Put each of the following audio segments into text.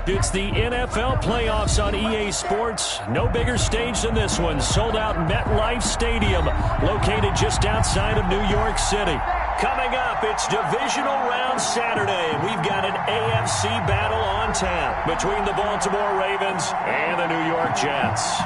It's the NFL playoffs on EA Sports. No bigger stage than this one. Sold out MetLife Stadium, located just outside of New York City. Coming up, it's divisional round Saturday. We've got an AFC battle on tap between the Baltimore Ravens and the New York Jets.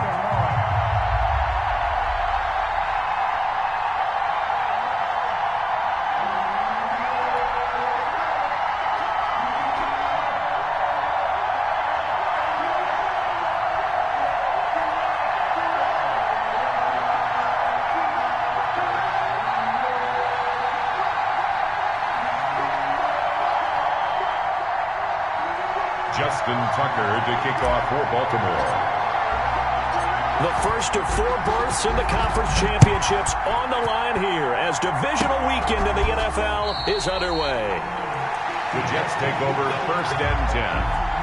Tucker to kick off for Baltimore. The first of 4 berths in the conference championships on the line here as divisional weekend in the NFL is underway. The Jets take over 1st and 10.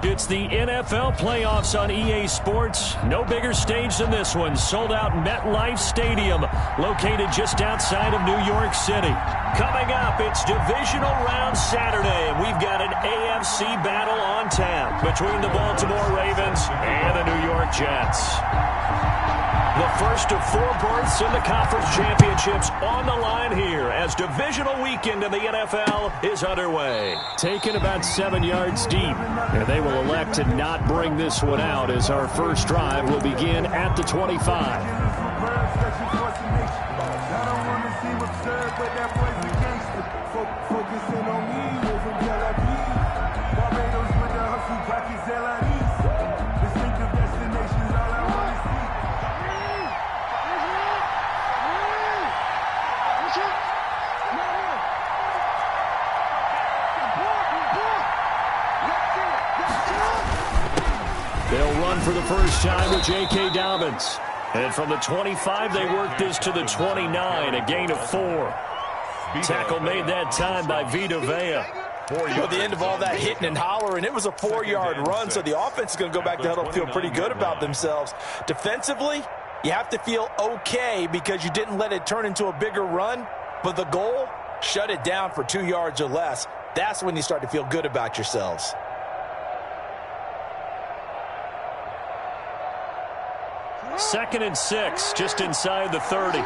It's the NFL playoffs on EA Sports. No bigger stage than this one. Sold out MetLife Stadium, located just outside of New York City. Coming up, it's divisional round Saturday, and we've got an AFC battle on tap between the Baltimore Ravens and the New York Jets. The first of 4 berths in the conference championships on the line here as divisional weekend in the NFL is underway. Taken about 7 yards deep, and they will elect to not bring this one out as our first drive will begin at the 25. They'll run for the first time with J.K. Dobbins. And from the 25, they work this to the 29, a gain of 4. Tackle made that time by Vita Vea. At the end of all that hitting and hollering, it was a 4-yard run, so the offense is going to go back to huddle, feel pretty good about themselves. Defensively, you have to feel okay because you didn't let it turn into a bigger run, but the goal, shut it down for 2 yards or less. That's when you start to feel good about yourselves. 2nd and 6, just inside the 30.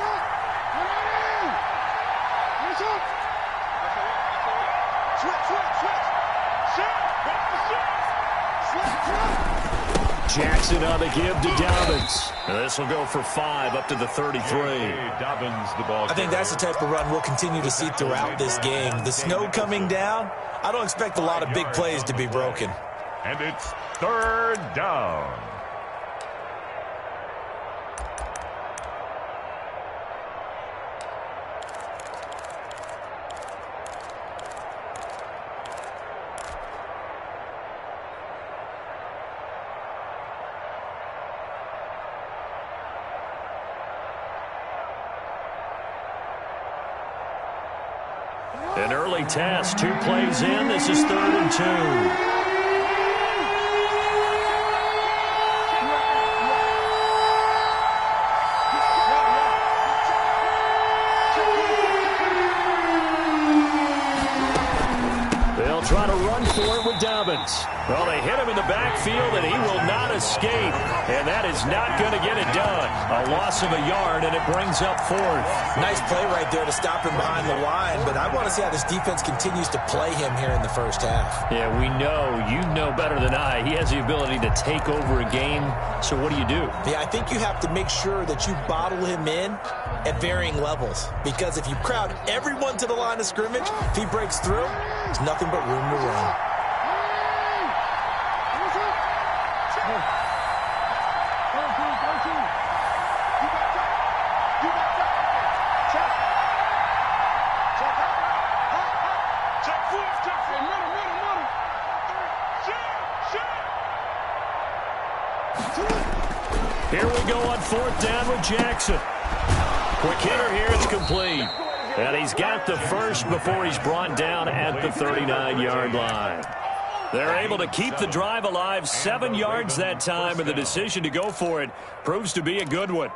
Jackson on the give to Dobbins. This will go for 5 up to the 33. I think that's the type of run we'll continue to see throughout this game. The snow coming down, I don't expect a lot of big plays to be broken. And it's 3rd down. An early test, 2 plays in. This is 3rd and 2. They'll try to run for it with Dobbins. Well, they hit him in the backfield, and he will not escape. And that is not going to get it done. A loss of a yard, and it brings up 4th. Nice play right there to stop him behind the line, but I want to see how this defense continues to play him here in the first half. Yeah, we know. You know better than I. He has the ability to take over a game. So what do? Yeah, I think you have to make sure that you bottle him in at varying levels. Because if you crowd everyone to the line of scrimmage, if he breaks through, there's nothing but room to run. Here we go on 4th down with Jackson. Quick hitter here, it's complete. And he's got the first before he's brought down at the 39-yard line. They're able to keep the drive alive, 7 yards that time, and the decision to go for it proves to be a good one.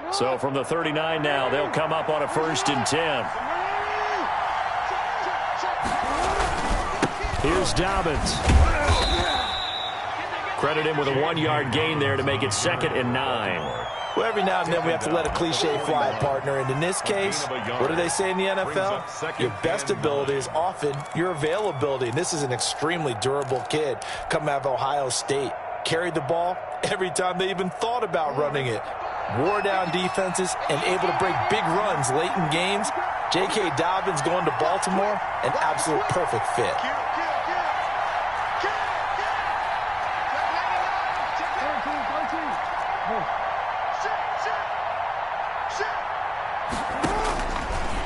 So from the 39 now, they'll come up on a 1st and 10. Here's Dobbins. Credit him with a 1-yard gain there to make it 2nd and 9. Well, every now and then we have to let a cliche fly, partner. And in this case, what do they say in the NFL? Your best ability is often your availability. And this is an extremely durable kid coming out of Ohio State. Carried the ball every time they even thought about running it. Wore down defenses and able to break big runs late in games. J.K. Dobbins going to Baltimore, an absolute perfect fit.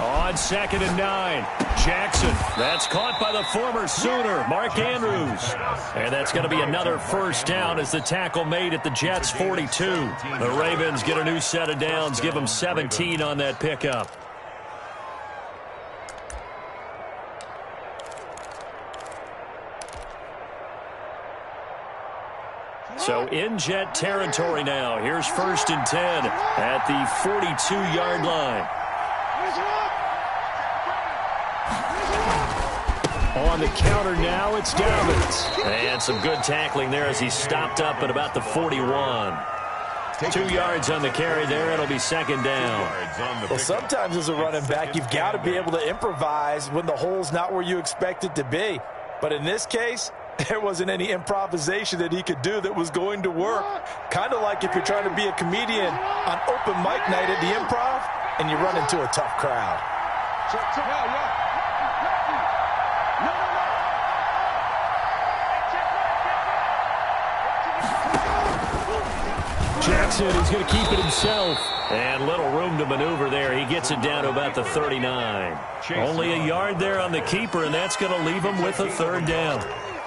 On 2nd and 9, Jackson. That's caught by the former Sooner, Mark Andrews. And that's going to be another 1st down as the tackle made at the Jets' 42. The Ravens get a new set of downs, give them 17 on that pickup. So in Jet territory now. Here's 1st and 10 at the 42-yard line. On the counter now, it's Dobbins. And some good tackling there as he stopped up at about the 41. 2 yards on the carry there. It'll be 2nd down. Well, sometimes as a running back, you've got to be able to improvise when the hole's not where you expect it to be. But in this case, there wasn't any improvisation that he could do that was going to work. Kind of like if you're trying to be a comedian on open mic night at the Improv and you run into a tough crowd. Jackson is going to keep it himself. And little room to maneuver there. He gets it down to about the 39. Only a yard there on the keeper, and that's going to leave him with a 3rd down.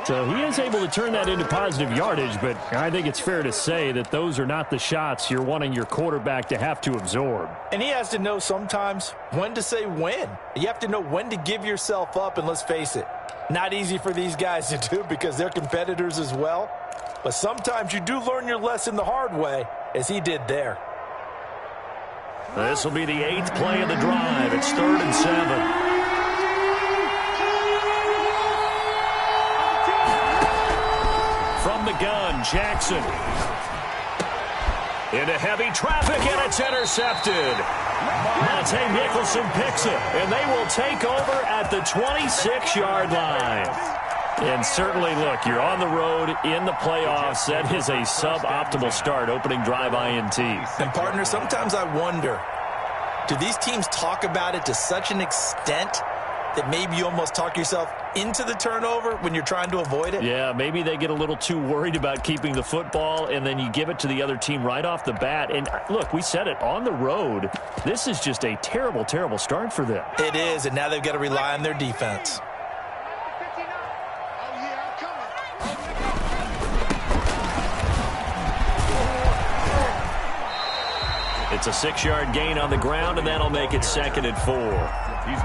So he is able to turn that into positive yardage, but I think it's fair to say that those are not the shots you're wanting your quarterback to have to absorb. And he has to know sometimes when to say when. You have to know when to give yourself up, and let's face it, not easy for these guys to do because they're competitors as well. But sometimes you do learn your lesson the hard way, as he did there. This will be the 8th play of the drive. It's 3rd and 7. From the gun, Jackson. Into heavy traffic, and it's intercepted. Monte Nicholson picks it, and they will take over at the 26-yard line. And certainly, look, you're on the road in the playoffs. That is a suboptimal start, opening drive INT. And, partner, sometimes I wonder, do these teams talk about it to such an extent that maybe you almost talk yourself into the turnover when you're trying to avoid it? Yeah, maybe they get a little too worried about keeping the football, and then you give it to the other team right off the bat. And, look, we said it, on the road, this is just a terrible, terrible start for them. It is, and now they've got to rely on their defense. It's a 6-yard gain on the ground, and that'll make it 2nd and 4.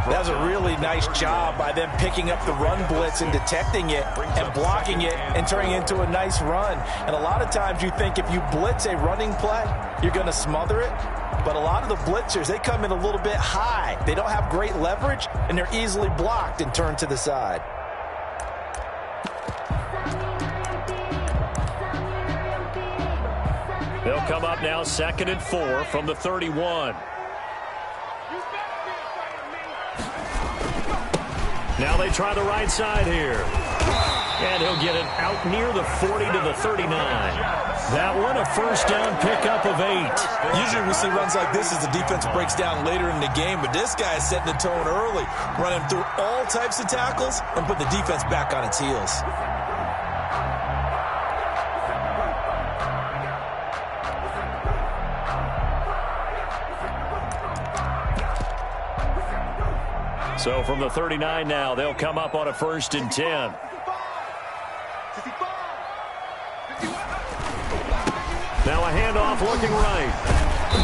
That was a really nice job by them picking up the run blitz and detecting it and blocking it and turning it into a nice run. And a lot of times you think if you blitz a running play, you're going to smother it. But a lot of the blitzers, they come in a little bit high. They don't have great leverage, and they're easily blocked and turned to the side. They'll come up now 2nd and 4 from the 31. Now they try the right side here. And he'll get it out near the 40 to the 39. That one a first down pickup of 8. Usually we see runs like this as the defense breaks down later in the game, but this guy is setting the tone early, running through all types of tackles and put the defense back on its heels. So from the 39 now, they'll come up on a 1st and 10. Now a handoff looking right.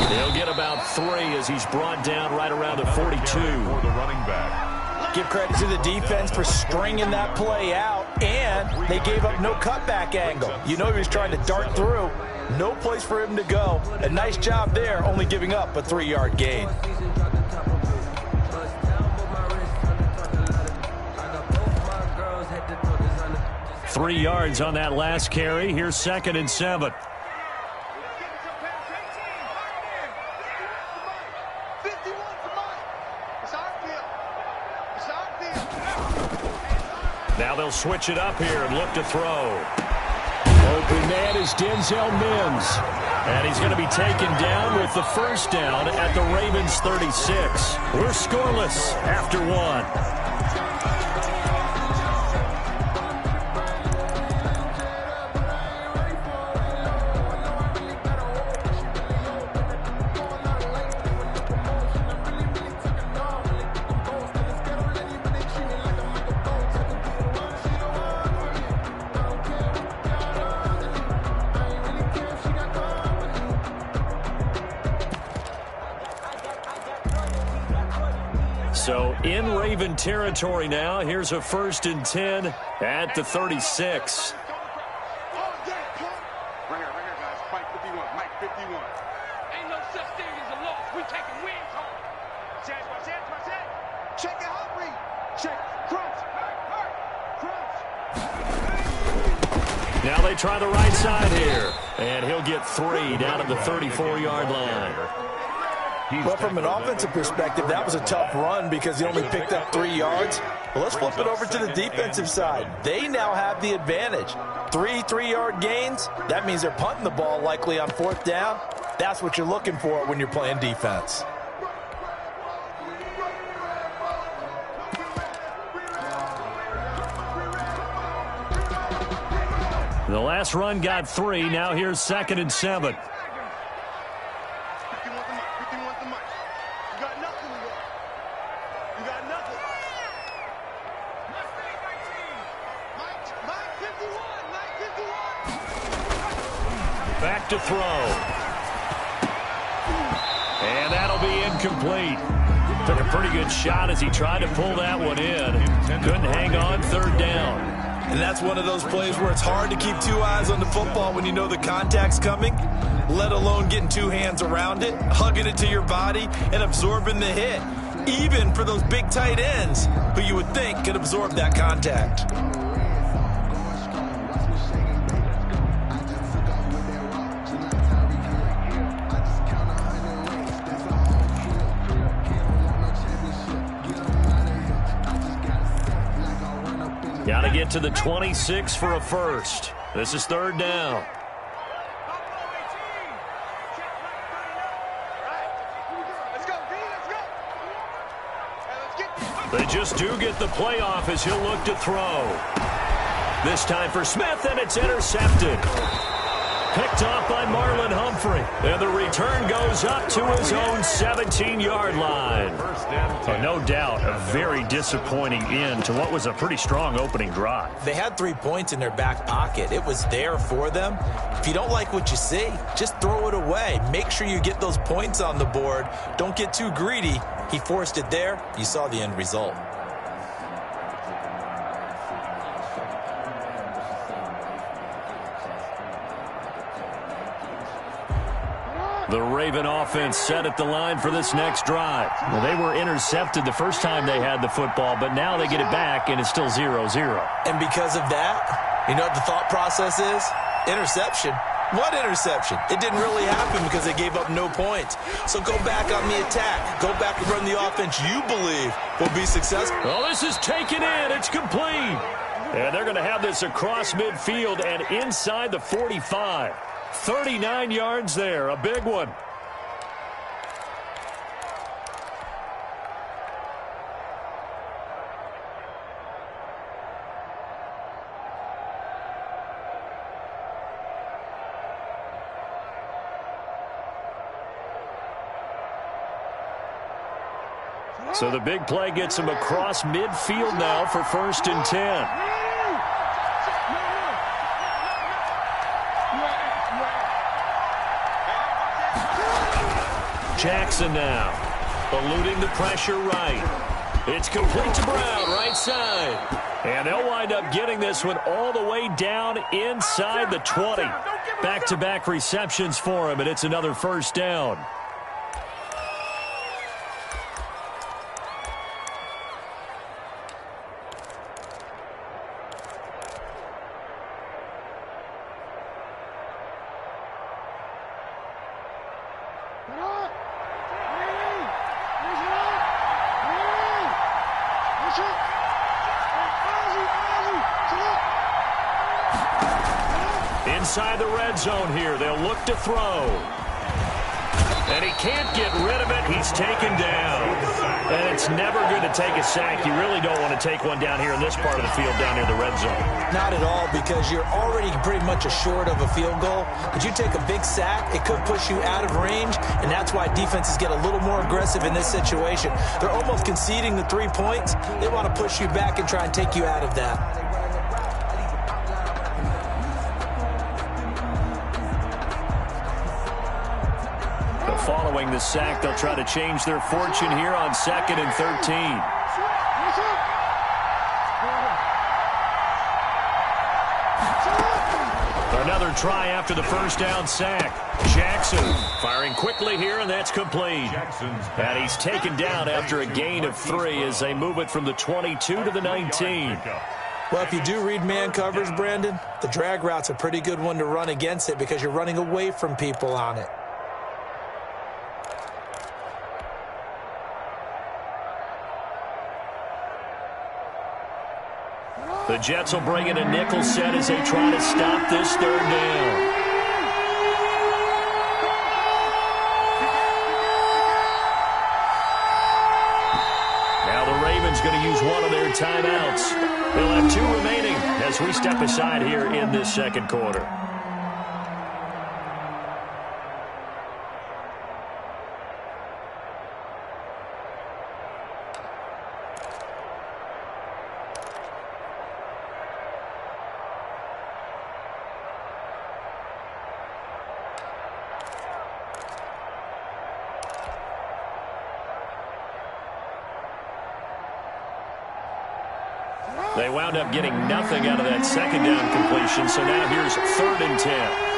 He'll get about 3 as he's brought down right around the 42. For the running back. Give credit to the defense for stringing that play out, and they gave up no cutback angle. You know he was trying to dart through. No place for him to go. A nice job there, only giving up a 3-yard gain. Three yards on that last carry. Here's 2nd and 7. Now they'll switch it up here and look to throw. Open man is Denzel Mims. And he's going to be taken down with the first down at the Ravens 36. We're scoreless after 1. So in Raven territory now. Here's a 1st and 10 at the 36. Right here, guys. Mike 51. Mike 51. Ain't no such thing as a loss. We taking wins home. Check it out, read. Check. Crunch. Crunch. Now they try the right side here. And he'll get 3 down at the 34-yard line. Well, from an offensive perspective, that was a tough run because he only picked up 3 yards. Well, let's flip it over to the defensive side. They now have the advantage. 3 3-yard gains. That means they're punting the ball likely on 4th down. That's what you're looking for when you're playing defense. The last run got 3. Now here's 2nd and 7. Back to throw. And that'll be incomplete. Took a pretty good shot as he tried to pull that one in. Couldn't hang on 3rd down. And that's one of those plays where it's hard to keep two eyes on the football when you know the contact's coming, let alone getting two hands around it, hugging it to your body, and absorbing the hit, even for those big tight ends who you would think could absorb that contact. Got to get to the 26 for a first. This is third down. They just do get the playoff as he'll look to throw. This time for Smith, and it's intercepted. Picked off by Marlon Humphrey. And the return goes up to his own 17-yard line. No doubt, a very disappointing end to what was a pretty strong opening drive. They had 3 points in their back pocket. It was there for them. If you don't like what you see, just throw it away. Make sure you get those points on the board. Don't get too greedy. He forced it there. You saw the end result. The Raven offense set at the line for this next drive. Well, they were intercepted the first time they had the football, but now they get it back, and it's still 0-0. And because of that, you know what the thought process is? Interception. What interception? It didn't really happen because they gave up no points. So go back on the attack. Go back and run the offense you believe will be successful. Well, this is taken in. It's complete. And they're going to have this across midfield and inside the 45. 39 yards there, a big one. So the big play gets him across midfield now for 1st and 10. Jackson now, eluding the pressure right. It's complete to Brown, right side. And they'll wind up getting this one all the way down inside the 20. Back-to-back receptions for him, and it's another 1st down. Inside the red zone here, they'll look to throw. And he can't get rid of it. He's taken down. And it's never good to take a sack. You really don't want to take one down here in this part of the field, down near the red zone. Not at all, because you're already pretty much assured of a field goal. But you take a big sack, it could push you out of range, and that's why defenses get a little more aggressive in this situation. They're almost conceding the 3 points. They want to push you back and try and take you out of that. Following the sack, they'll try to change their fortune here on 2nd and 13. Another try after the 1st down sack. Jackson firing quickly here, and that's complete. And he's taken down after a gain of 3 as they move it from the 22 to the 19. Well, if you do read man covers, Brandon, the drag route's a pretty good one to run against it because you're running away from people on it. The Jets will bring in a nickel set as they try to stop this 3rd down. Now the Ravens going to use one of their timeouts. They'll have 2 remaining as we step aside here in this 2nd quarter. They wound up getting nothing out of that second down completion, so now here's 3rd and 10.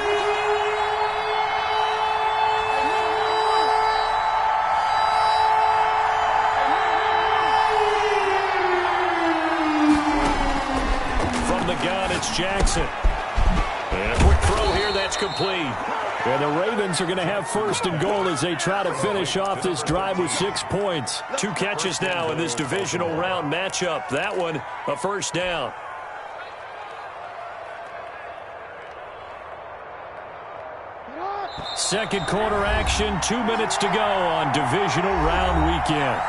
It's Jackson. And a quick throw here, that's complete. And the Ravens are going to have 1st and goal as they try to finish off this drive with 6 points. 2 catches now in this divisional round matchup. That one, a 1st down. Second quarter action, 2 minutes to go on divisional round weekend.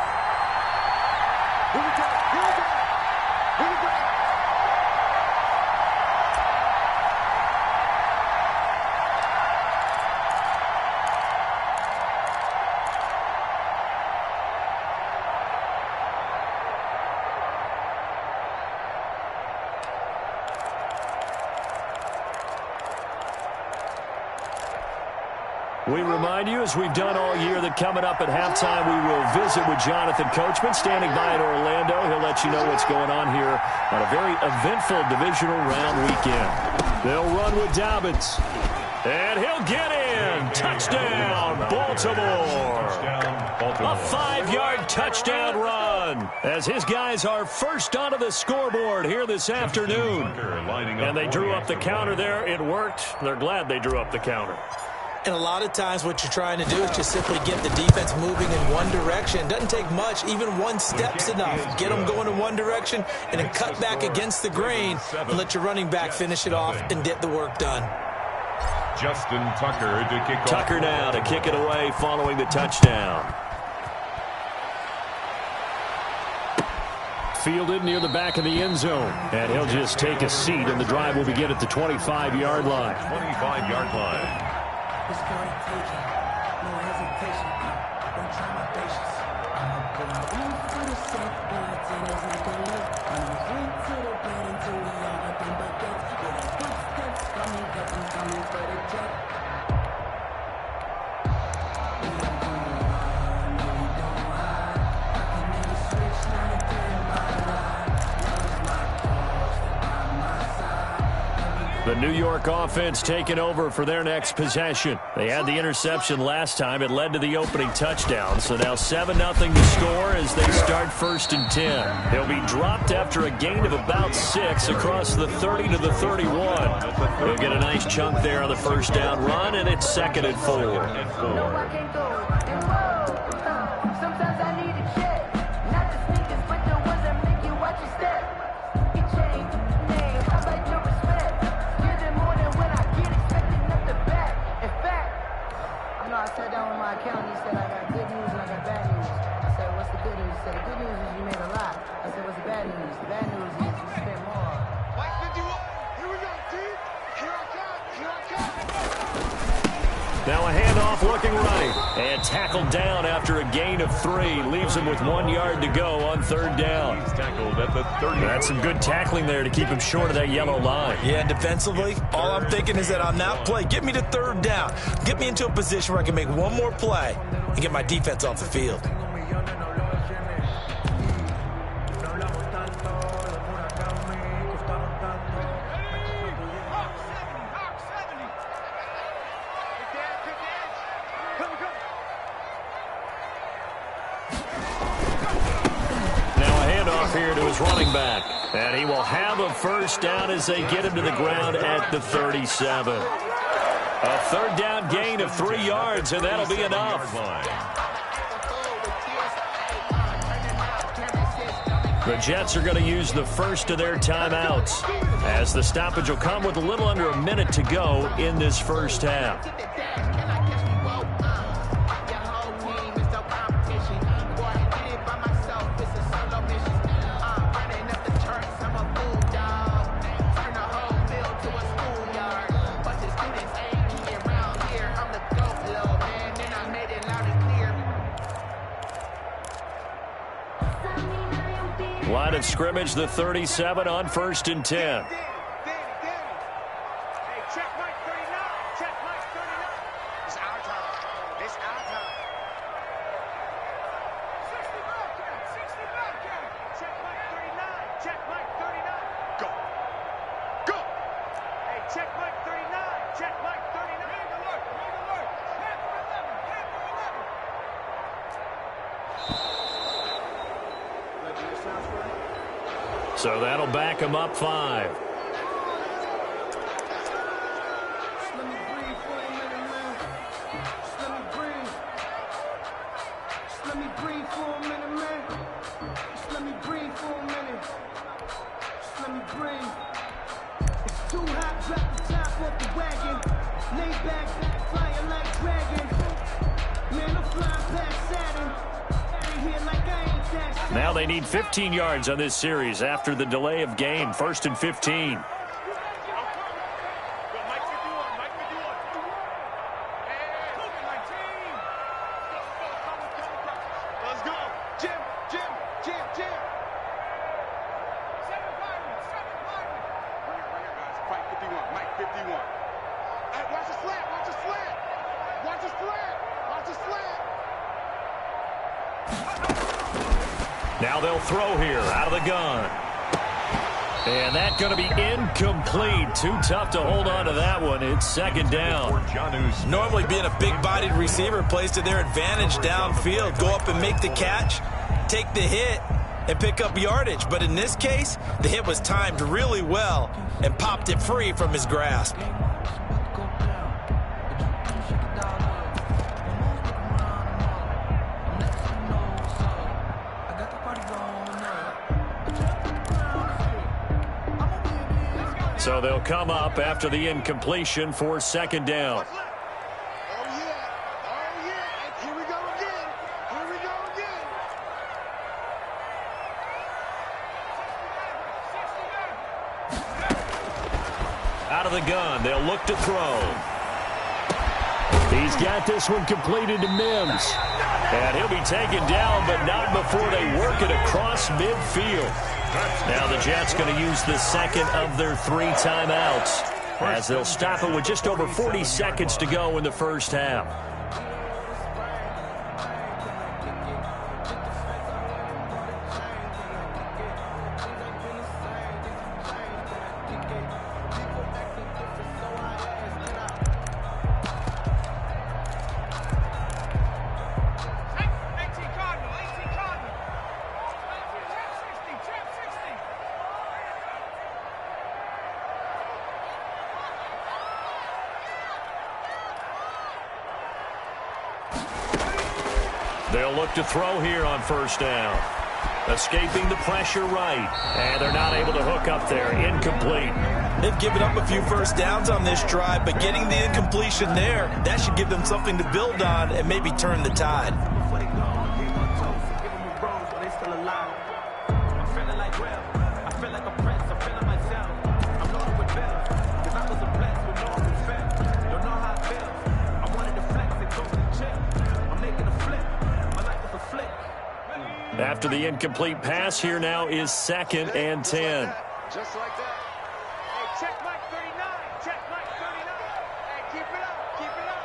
We remind you, as we've done all year, that coming up at halftime, we will visit with Jonathan Coachman, standing by in Orlando. He'll let you know what's going on here on a very eventful divisional round weekend. They'll run with Dobbins. And he'll get in. Touchdown, Baltimore. A 5-yard touchdown run as his guys are first onto the scoreboard here this afternoon. And they drew up the counter there. It worked. They're glad they drew up the counter. And a lot of times what you're trying to do is just simply get the defense moving in one direction. It doesn't take much. Even one step's enough. Get them going in one direction and then cut back against the grain and let your running back finish it off and get the work done. Justin Tucker to kick off. Tucker now to kick it away following the touchdown. Fielded near the back of the end zone. And he'll just take a seat, and the drive will begin at the 25-yard line. 25-yard line. It's gonna take it, no hesitation. Don't try my patience. I'ma put my one for the set, but it's like a lift. I'ma run to the bed until we all up in buckets. Yeah, the footsteps coming, cause I'm coming for the jet. We don't run, no, we don't hide. I can never switch, not a thing by lie. Love's my cause, by my side. The New York offense taking over for their next possession. They had the interception last time. It led to the opening touchdown. So now 7-0 to score as they start 1st and 10. He'll be dropped after a gain of about 6 across the 30 to the 31. He'll get a nice chunk there on the 1st down run, and it's 2nd and 4. I sat down with my accountant. He said, I got good news and I got bad news. I said, what's the good news? He said, the good news is you made a lot. I said, what's the bad news? The bad news is you spent more. Mike 51. Here we go, T. Here I come. Here I come. Now a handoff looking right. And tackled down after a gain of 3. Leaves him with 1 yard to go on 3rd down. He's tackled at the 30. That's some good tackling there to keep him short of that yellow line. Yeah, defensively, all I'm thinking is that on that play, get me to 3rd down. Get me into a position where I can make one more play and get my defense off the field. Here to his running back. And he will have a 1st down as they get him to the ground at the 37. A 3rd down gain of 3 yards, and that'll be enough. The Jets are going to use the first of their timeouts, as the stoppage will come with a little under a minute to go in this 1st half. Line of scrimmage, the 37 on 1st and 10. Check Mike 39. So that'll back him up 5. Now they need 15 yards on this series after the delay of game. 1st and 15. Now they'll throw here out of the gun. And that's going to be incomplete. Too tough to hold on to that one. It's 2nd down. Normally being a big-bodied receiver plays to their advantage downfield. Go up and make the catch, take the hit, and pick up yardage. But in this case, the hit was timed really well and popped it free from his grasp. So they'll come up after the incompletion for 2nd down. Out of the gun, they'll look to throw. He's got this one completed to Mims. And he'll be taken down, but not before they work it across midfield. Now the Jets going to use the 2nd of their 3 timeouts as they'll stop it with just over 40 seconds to go in the 1st half. They'll look to throw here on 1st down. Escaping the pressure right. And they're not able to hook up there. Incomplete. They've given up a few 1st downs on this drive, but getting the incompletion there, that should give them something to build on and maybe turn the tide. After the incomplete pass, here now is 2nd and 10. Just like that. Hey, check Mike 39. Check Mike 39. Hey, keep it up. Keep it up.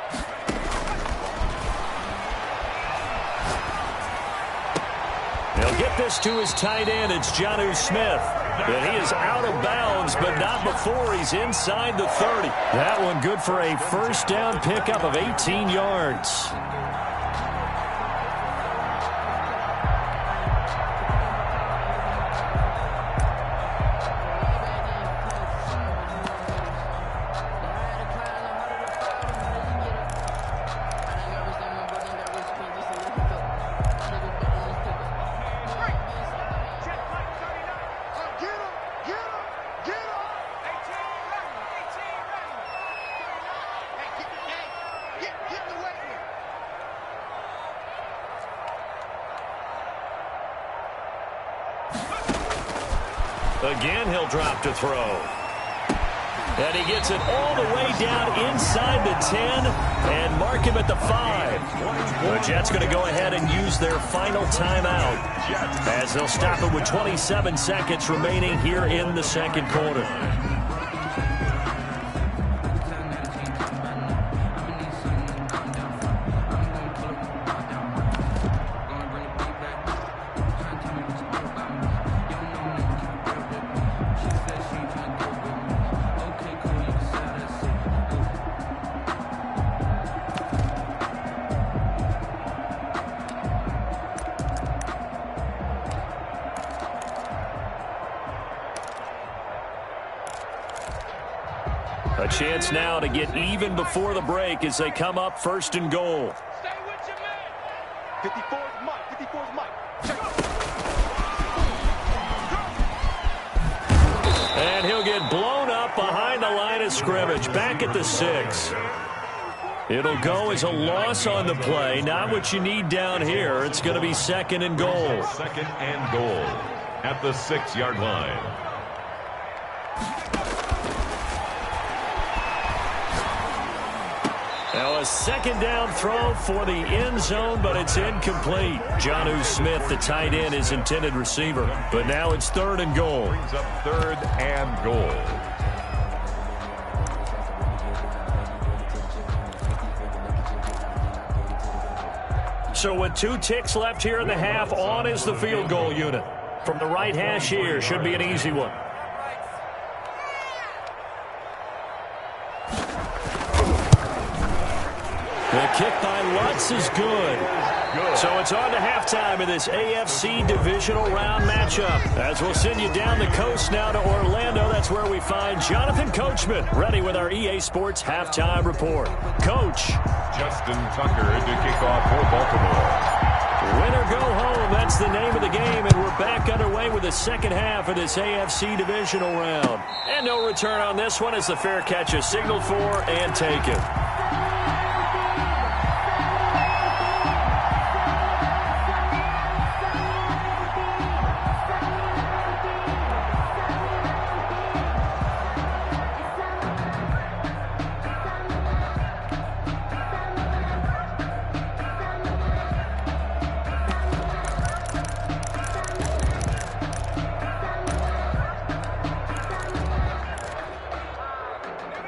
They'll get this to his tight end. It's Jonnu Smith. And he is out of bounds, but not before he's inside the 30. That one good for a 1st down pickup of 18 yards. Again, he'll drop to throw. And he gets it all the way down inside the 10 and mark him at the 5. The Jets going to go ahead and use their final timeout as they'll stop it with 27 seconds remaining here in the 2nd quarter. A chance now to get even before the break as they come up first and goal. Stay with your man. 54's Mike. 54's Mike. And he'll get blown up behind the line of scrimmage, back at the 6. It'll go as a loss on the play. Not what you need down here. It's going to be second and goal. Second and goal at the 6-yard line. Now a second down throw for the end zone, but it's incomplete. Jonnu Smith, the tight end, is intended receiver. But now it's third and goal. Brings up third and goal. So with 2 ticks left here in the half, on is the field goal unit. From the right hash here, should be an easy one. The kick by Lutz is good. So it's on to halftime in this AFC divisional round matchup. As we'll send you down the coast now to Orlando. That's where we find Jonathan Coachman ready with our EA Sports halftime report. Coach. Justin Tucker to kick off for Baltimore. Win or go home, that's the name of the game, and we're back underway with the second half of this AFC divisional round. And no return on this one as the fair catch is signaled for and taken.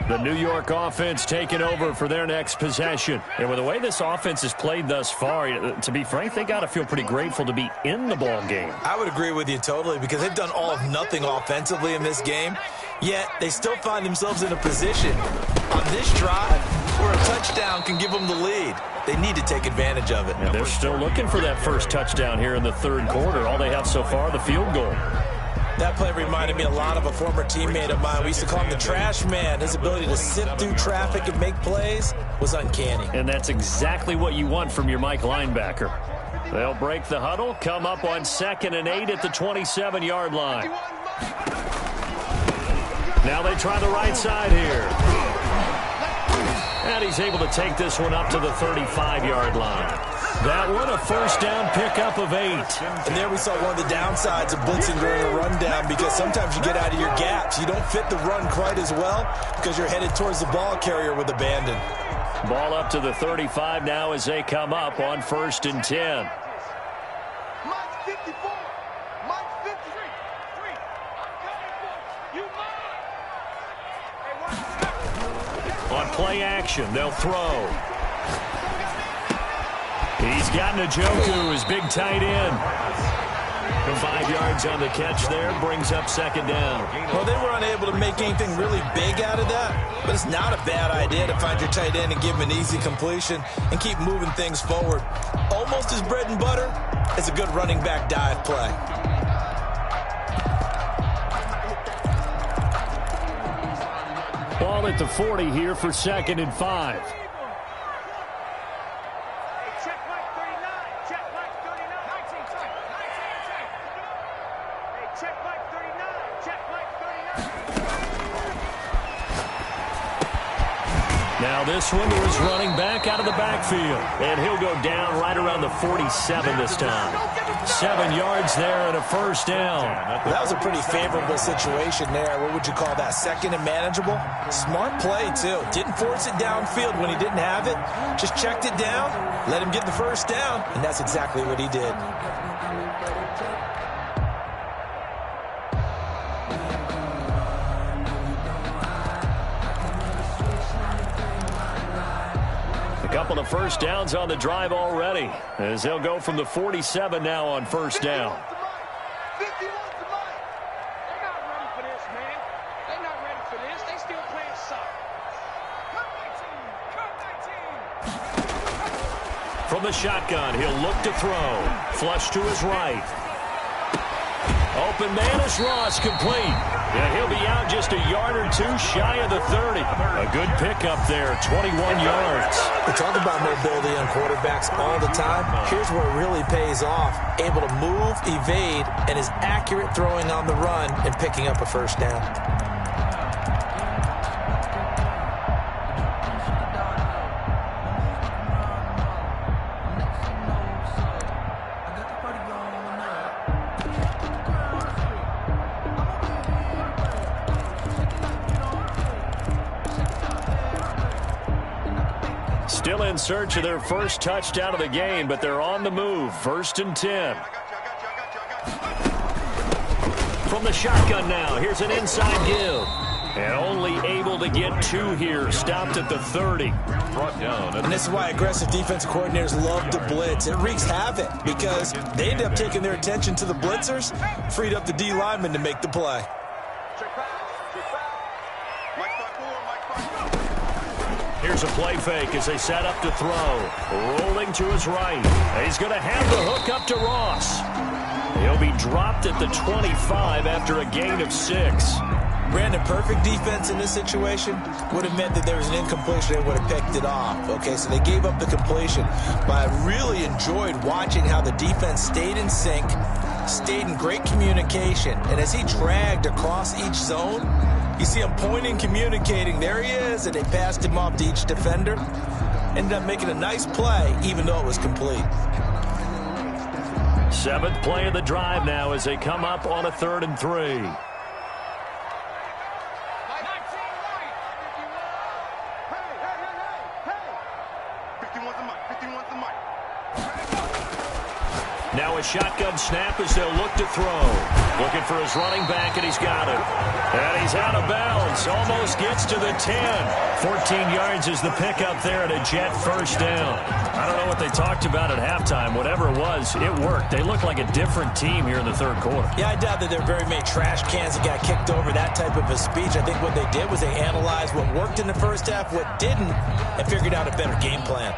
The New York offense taking over for their next possession. And with the way this offense has played thus far, to be frank, they got to feel pretty grateful to be in the ball game. I would agree with you totally because they've done all of nothing offensively in this game, yet they still find themselves in a position on this drive where a touchdown can give them the lead. They need to take advantage of it. And they're still looking for that first touchdown here in the third quarter. All they have so far, the field goal. That play reminded me a lot of a former teammate of mine. We used to call him the trash man. His ability to sift through traffic and make plays was uncanny. And that's exactly what you want from your Mike linebacker. They'll break the huddle, come up on 2nd and 8 at the 27-yard line. Now they try the right side here. And he's able to take this one up to the 35-yard line. That one, a first down pickup of 8. And there we saw one of the downsides of blitzing during a rundown because sometimes you get out of your gaps. You don't fit the run quite as well because you're headed towards the ball carrier with abandon. Ball up to the 35 now as they come up on 1st and 10. Mike's 54. Mike's 53. I'm coming for you. Hey, On play action, they'll throw. He's got Njoku, his big tight end. 5 yards on the catch there, brings up 2nd down. Well, they were unable to make anything really big out of that, but it's not a bad idea to find your tight end and give him an easy completion and keep moving things forward. Almost as bread and butter as a good running back dive play. Ball at the 40 here for 2nd and 5. Now this one was running back out of the backfield. And he'll go down right around the 47 this time. 7 yards there and a first down. Well, that was a pretty favorable situation there. What would you call that? 2nd and manageable? Smart play, too. Didn't force it downfield when he didn't have it. Just checked it down, let him get the first down, and that's exactly what he did. Couple of first downs on the drive already as they'll go from the 47 now on 1st down. 51 to Mike. They're not ready for this, man. They're not ready for this. They still playing soft. Cut my team. Cut my team. From the shotgun, he'll look to throw. Flush to his right. open man is Ross, complete. Yeah, he'll be out just a yard or two shy of the 30. A good pickup there, 21 yards. We talk about mobility on quarterbacks all the time. Here's where it really pays off. Able to move, evade, and is accurate throwing on the run and picking up a first down. Still in search of their first touchdown of the game, but they're on the move. 1st and 10. From the shotgun now, here's an inside give. And only able to get 2 here. Stopped at the 30. Brought down. And this is why aggressive defensive coordinators love to blitz. It wreaks havoc because they end up taking their attention to the blitzers, freed up the D lineman to make the play. Here's a play fake as they set up to throw. Rolling to his right. He's going to have the hook up to Ross. He'll be dropped at the 25 after a gain of 6. Brandon, perfect defense in this situation would have meant that there was an incompletion. They would have picked it off. Okay, so they gave up the completion. But I really enjoyed watching how the defense stayed in sync, stayed in great communication. And as he dragged across each zone, you see him pointing, communicating. There he is, and they passed him off to each defender. Ended up making a nice play, even though it was complete. 7th play of the drive now as they come up on a 3rd and 3. Now a shotgun snap as they'll look to throw. Looking for his running back, and he's got it. And he's out of bounds. Almost gets to the 10. 14 yards is the pickup there at a Jet first down. I don't know what they talked about at halftime. Whatever it was, it worked. They look like a different team here in the 3rd quarter. Yeah, I doubt that there are very many trash cans that got kicked over, that type of a speech. I think what they did was they analyzed what worked in the first half, what didn't, and figured out a better game plan.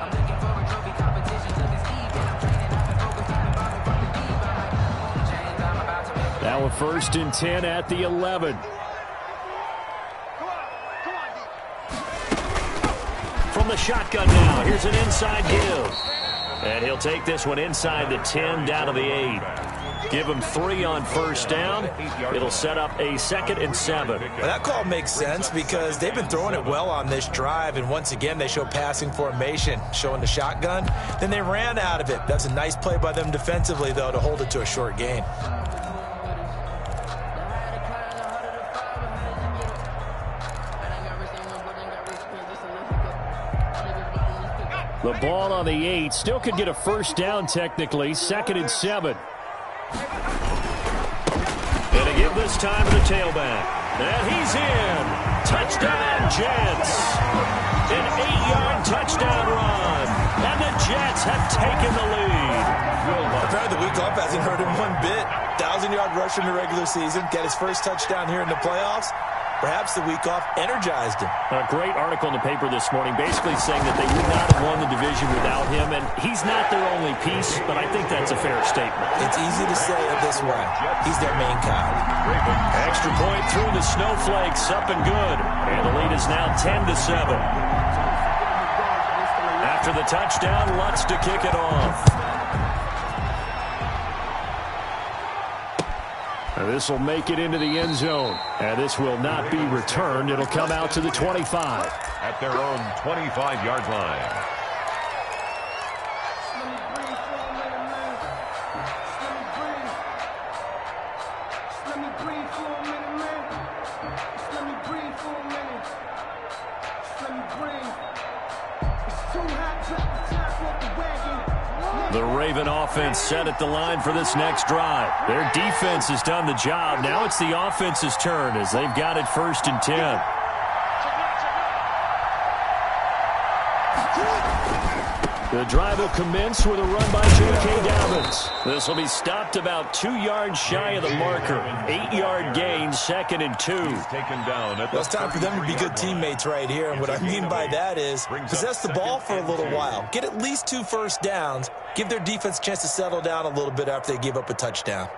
Now a 1st and 10 at the 11. From the shotgun now, here's an inside give. And he'll take this one inside the 10 down to the 8. Give him 3 on first down. It'll set up a 2nd and 7. Well, that call makes sense because they've been throwing it well on this drive, and once again they show passing formation, showing the shotgun. Then they ran out of it. That's a nice play by them defensively, though, to hold it to a short gain. The ball on the 8. Still could get a first down technically. 2nd and 7. And to give this time to the tailback. And he's in. Touchdown, Jets. An 8-yard touchdown run. And the Jets have taken the lead. Apparently the week off hasn't hurt him one bit. 1,000-yard rusher in the regular season. Get his first touchdown here in the playoffs. Perhaps the week off energized him. A great article in the paper this morning basically saying that they would not have won the division without him, and he's not their only piece, but I think that's a fair statement. It's easy to say it this way. He's their main guy. Extra point through the snowflakes, up and good. And the lead is now 10-7. After the touchdown, Lutz to kick it off. This will make it into the end zone. And this will not be returned. It'll come out to the 25. At their own 25-yard line. The Raven offense set at the line for this next drive. Their defense has done the job. Now it's the offense's turn as they've got it 1st and 10. The drive will commence with a run by J.K. Dobbins. This will be stopped about 2 yards shy of the marker. 8-yard gain, 2nd and 2. Taken down. Well, it's time for them to be good teammates right here. And what I mean by that is possess the ball for a little while. Get at least 2 first downs. Give their defense a chance to settle down a little bit after they give up a touchdown.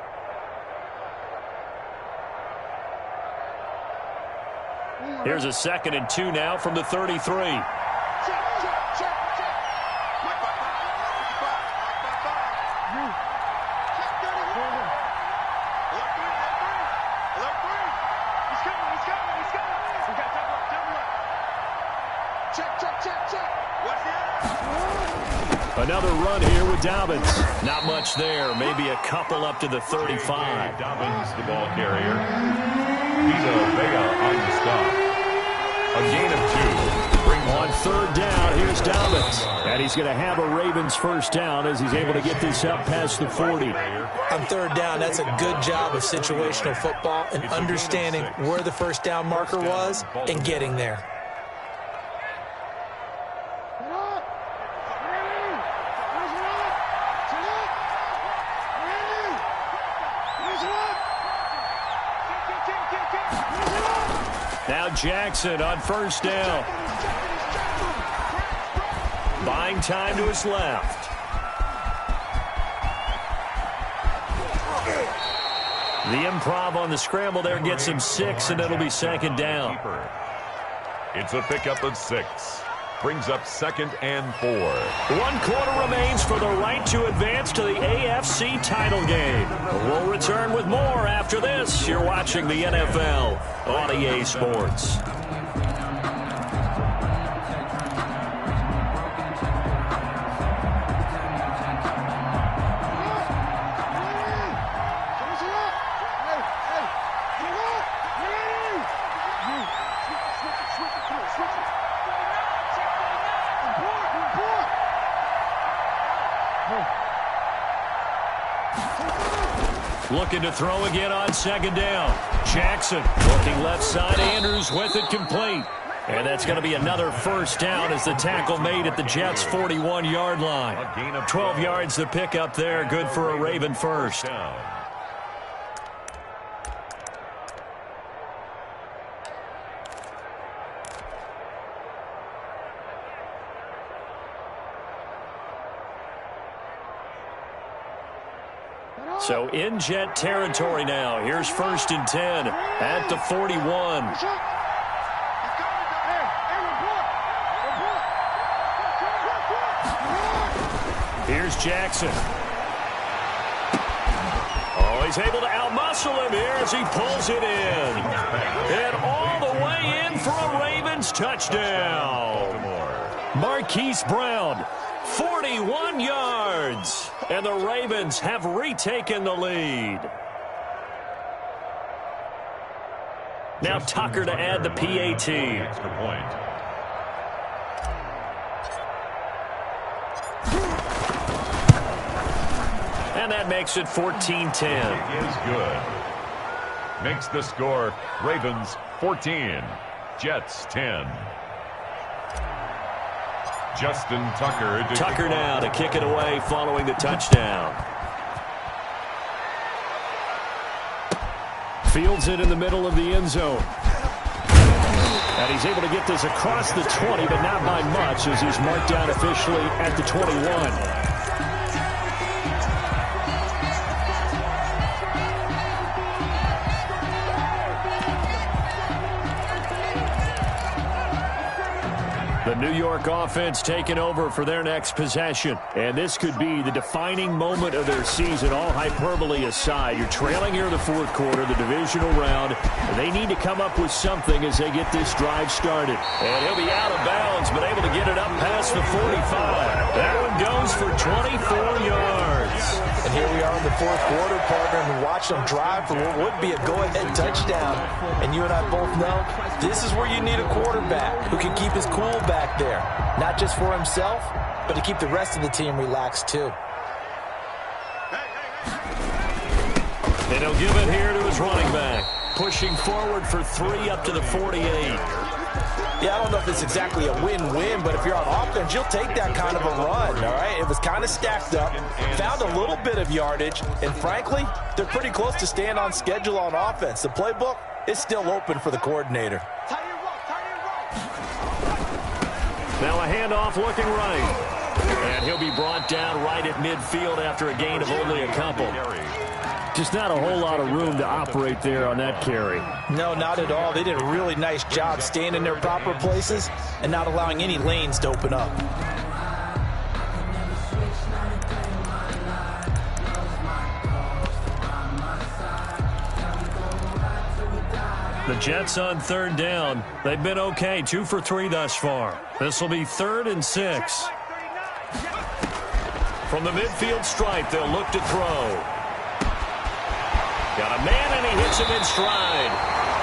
Here's a 2nd and 2 now from the 33. Another run here with Dobbins. Not much there. Maybe a couple up to the 35. Dobbins, the ball carrier. Vita Vea on the stop. A gain of 2. Bring on 3rd down. Here's Dobbins. And he's going to have a Ravens first down as he's able to get this up past the 40. On 3rd down, that's a good job of situational football and understanding where the first down marker was and getting there. Now Jackson on first down. Buying time to his left. The improv on the scramble there gets him 6, and it'll be 2nd down. It's a pickup of 6. Brings up 2nd and 4. 1 quarter remains for the right to advance to the AFC title game. We'll return with more after this. You're watching the NFL on EA Sports. Looking to throw again on 2nd down. Jackson looking left side. Andrews with it complete. And that's going to be another first down as the tackle made at the Jets' 41-yard line. 12 yards to pick up there. Good for a Raven first. So in Jet territory now. Here's 1st and 10 at the 41. Here's Jackson. Oh, he's able to outmuscle him here as he pulls it in. And all the way in for a Ravens touchdown. Marquise Brown, 41 yards. And the Ravens have retaken the lead. Now Tucker to add the PAT. Extra point. And that makes it 14-10. Is good. Makes the score Ravens 14, Jets 10. Justin Tucker. Tucker now to kick it away following the touchdown. Fields it in the middle of the end zone. And he's able to get this across the 20, but not by much as he's marked down officially at the 21. The New York offense taking over for their next possession. And this could be the defining moment of their season, all hyperbole aside. You're trailing here in the 4th quarter, the divisional round. And they need to come up with something as they get this drive started. And he'll be out of bounds, but able to get it up past the 45. That one goes for 24 yards. And here we are in the 4th quarter, partner, and watch them drive for what would be a go-ahead touchdown. And you and I both know this is where you need a quarterback who can keep his cool back there. Not just for himself, but to keep the rest of the team relaxed too. And he'll give it here to his running back. Pushing forward for 3 up to the 48. Yeah, I don't know if it's exactly a win-win, but if you're on offense, you'll take that kind of a run, all right? It was kind of stacked up, found a little bit of yardage, and frankly, they're pretty close to staying on schedule on offense. The playbook is still open for the coordinator. Now a handoff looking right. And he'll be brought down right at midfield after a gain of only a couple. Just not a whole lot of room to operate there on that carry. No, not at all. They did a really nice job staying in their proper places and not allowing any lanes to open up. The Jets on third down. They've been okay, 2 for 3 thus far. This will be 3rd and 6. From the midfield stripe, they'll look to throw. Got a man, and he hits him in stride.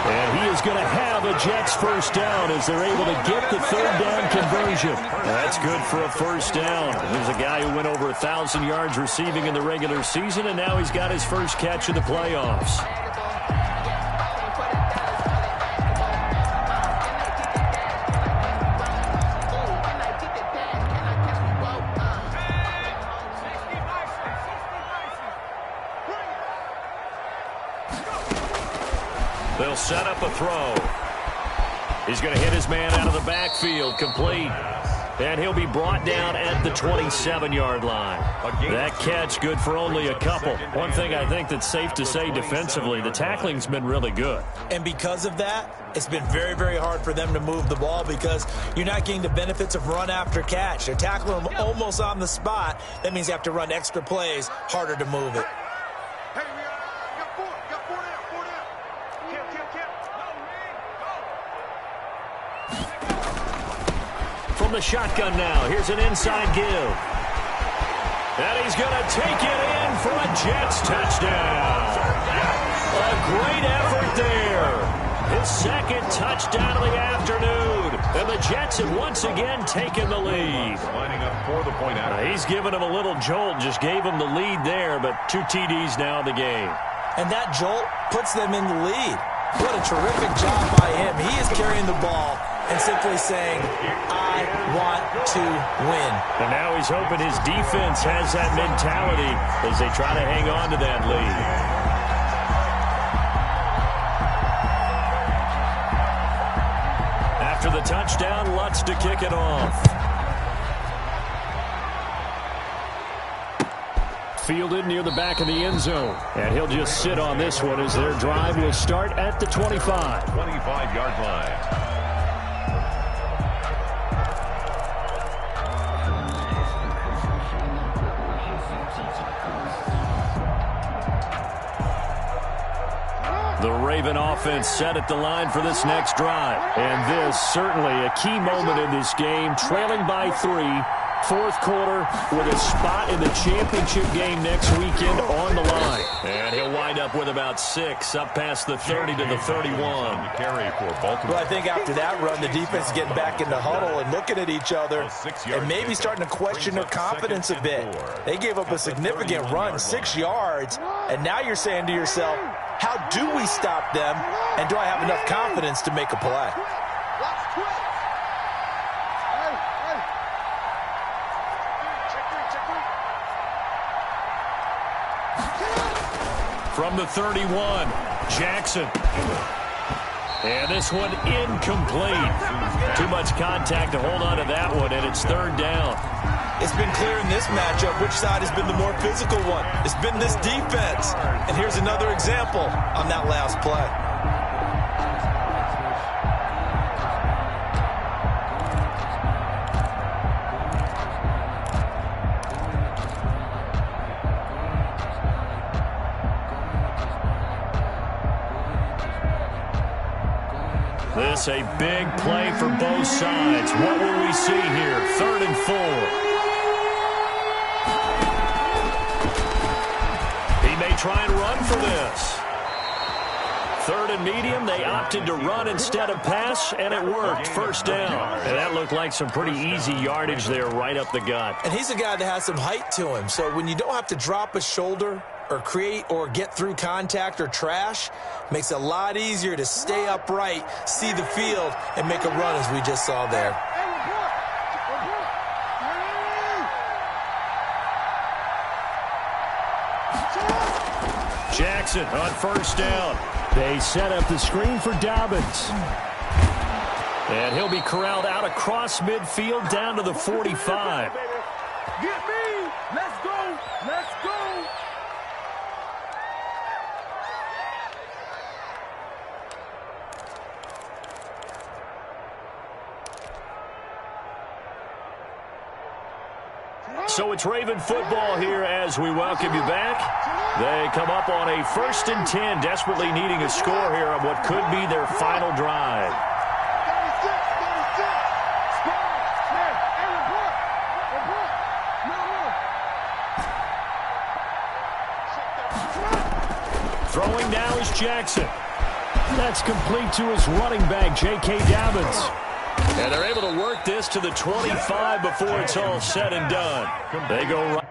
And he is going to have a Jets first down as they're able to get the third down conversion. That's good for a first down. There's a guy who went over 1,000 yards receiving in the regular season, and now he's got his first catch in the playoffs. They'll set up a throw. He's going to hit his man out of the backfield, complete. And he'll be brought down at the 27-yard line. That catch good for only a couple. One thing I think that's safe to say defensively, the tackling's been really good. And because of that, it's been very, very hard for them to move the ball because you're not getting the benefits of run after catch. They're tackling them almost on the spot. That means you have to run extra plays, harder to move it. From the shotgun now, here's an inside give. And he's going to take it in for a Jets touchdown. A great effort there. His second touchdown of the afternoon. And the Jets have once again taken the lead. Lining up for the point out. He's given him a little jolt, just gave him the lead there, but 2 TDs now in the game. And that jolt puts them in the lead. What a terrific job by him. He is carrying the ball and simply saying, I want to win. And now he's hoping his defense has that mentality as they try to hang on to that lead. After the touchdown, Lutz to kick it off. Fielded near the back of the end zone. And he'll just sit on this one as their drive will start at the 25. 25-yard line. The Raven offense set at the line for this next drive. And this certainly a key moment in this game, trailing by 3. Fourth quarter with a spot in the championship game next weekend on the line. And he'll wind up with about 6 up past the 30 to the 31. Well, I think after that run, the defense is getting back in the huddle and looking at each other and maybe starting to question their confidence a bit. They gave up a significant run, 6 yards, and now you're saying to yourself, how do we stop them, and do I have enough confidence to make a play? From the 31, Jackson. And this one incomplete. Too much contact to hold on to that one, and it's 3rd down. It's been clear in this matchup which side has been the more physical one. It's been this defense. And here's another example on that last play. This a big play for both sides. What will we see here? 3rd and 4. He may try and run for this. 3rd and medium, they opted to run instead of pass, and it worked. First down. And that looked like some pretty easy yardage there right up the gut. And he's a guy that has some height to him, so when you don't have to drop a shoulder or create or get through contact or trash, makes it a lot easier to stay upright, see the field, and make a run as we just saw there. Jackson on first down. They set up the screen for Dobbins. And he'll be corralled out across midfield down to the 45. Get me! Let's go! Let's go! So it's Raven football here as we welcome you back. They come up on a 1st and 10, desperately needing a score here on what could be their final drive. Throwing now is Jackson. That's complete to his running back, J.K. Dobbins. And they're able to work this to the 25 before it's all said and done. They go right.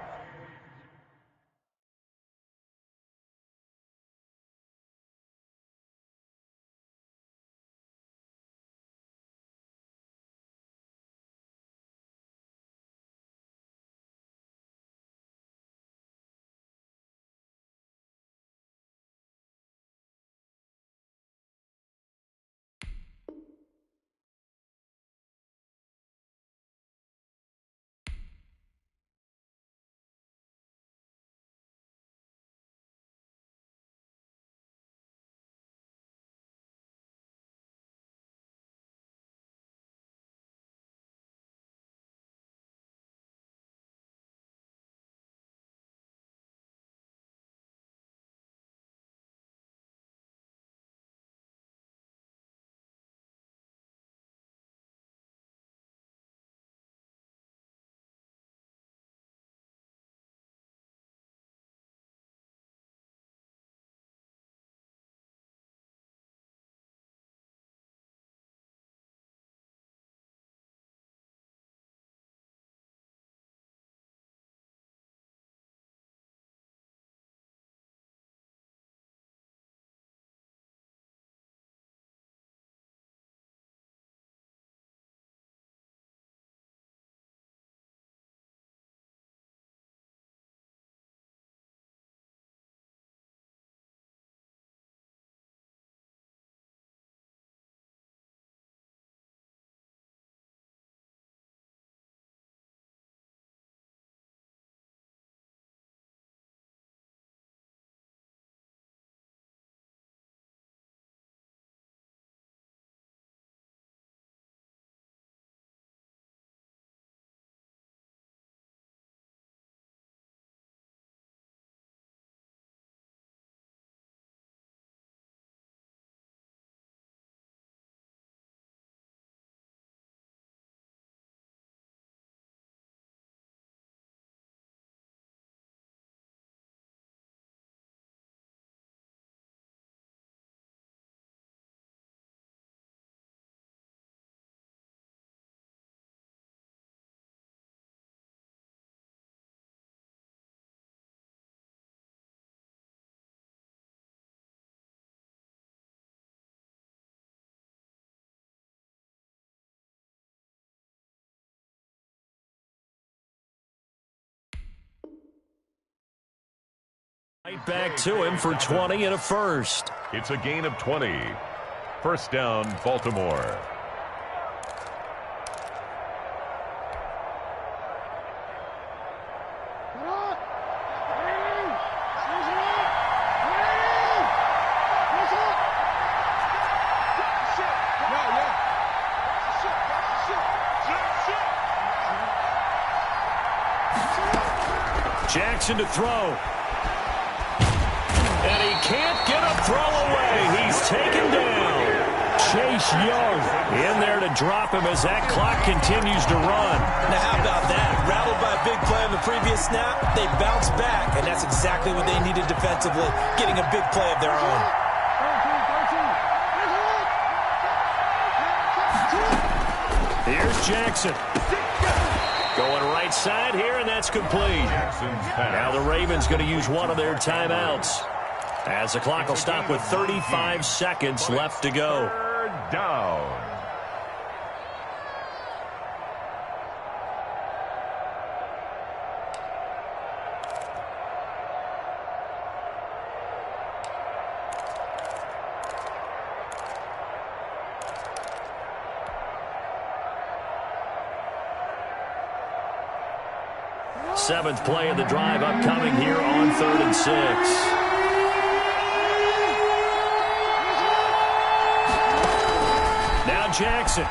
Right back to him for 20 and a first. It's a gain of 20. First down, Baltimore. Jackson to throw. And he can't get a throw away. He's taken down. Chase Young in there to drop him as that clock continues to run. Now, how about that? Rattled by a big play on the previous snap, they bounce back, and that's exactly what they needed defensively, getting a big play of their own. Here's Jackson. Going right side here, and that's complete. Now the Ravens going to use one of their timeouts, as the clock will stop with 35 seconds left to go. Third down. seventh play of the drive upcoming here on 3rd and 6. Now Jackson.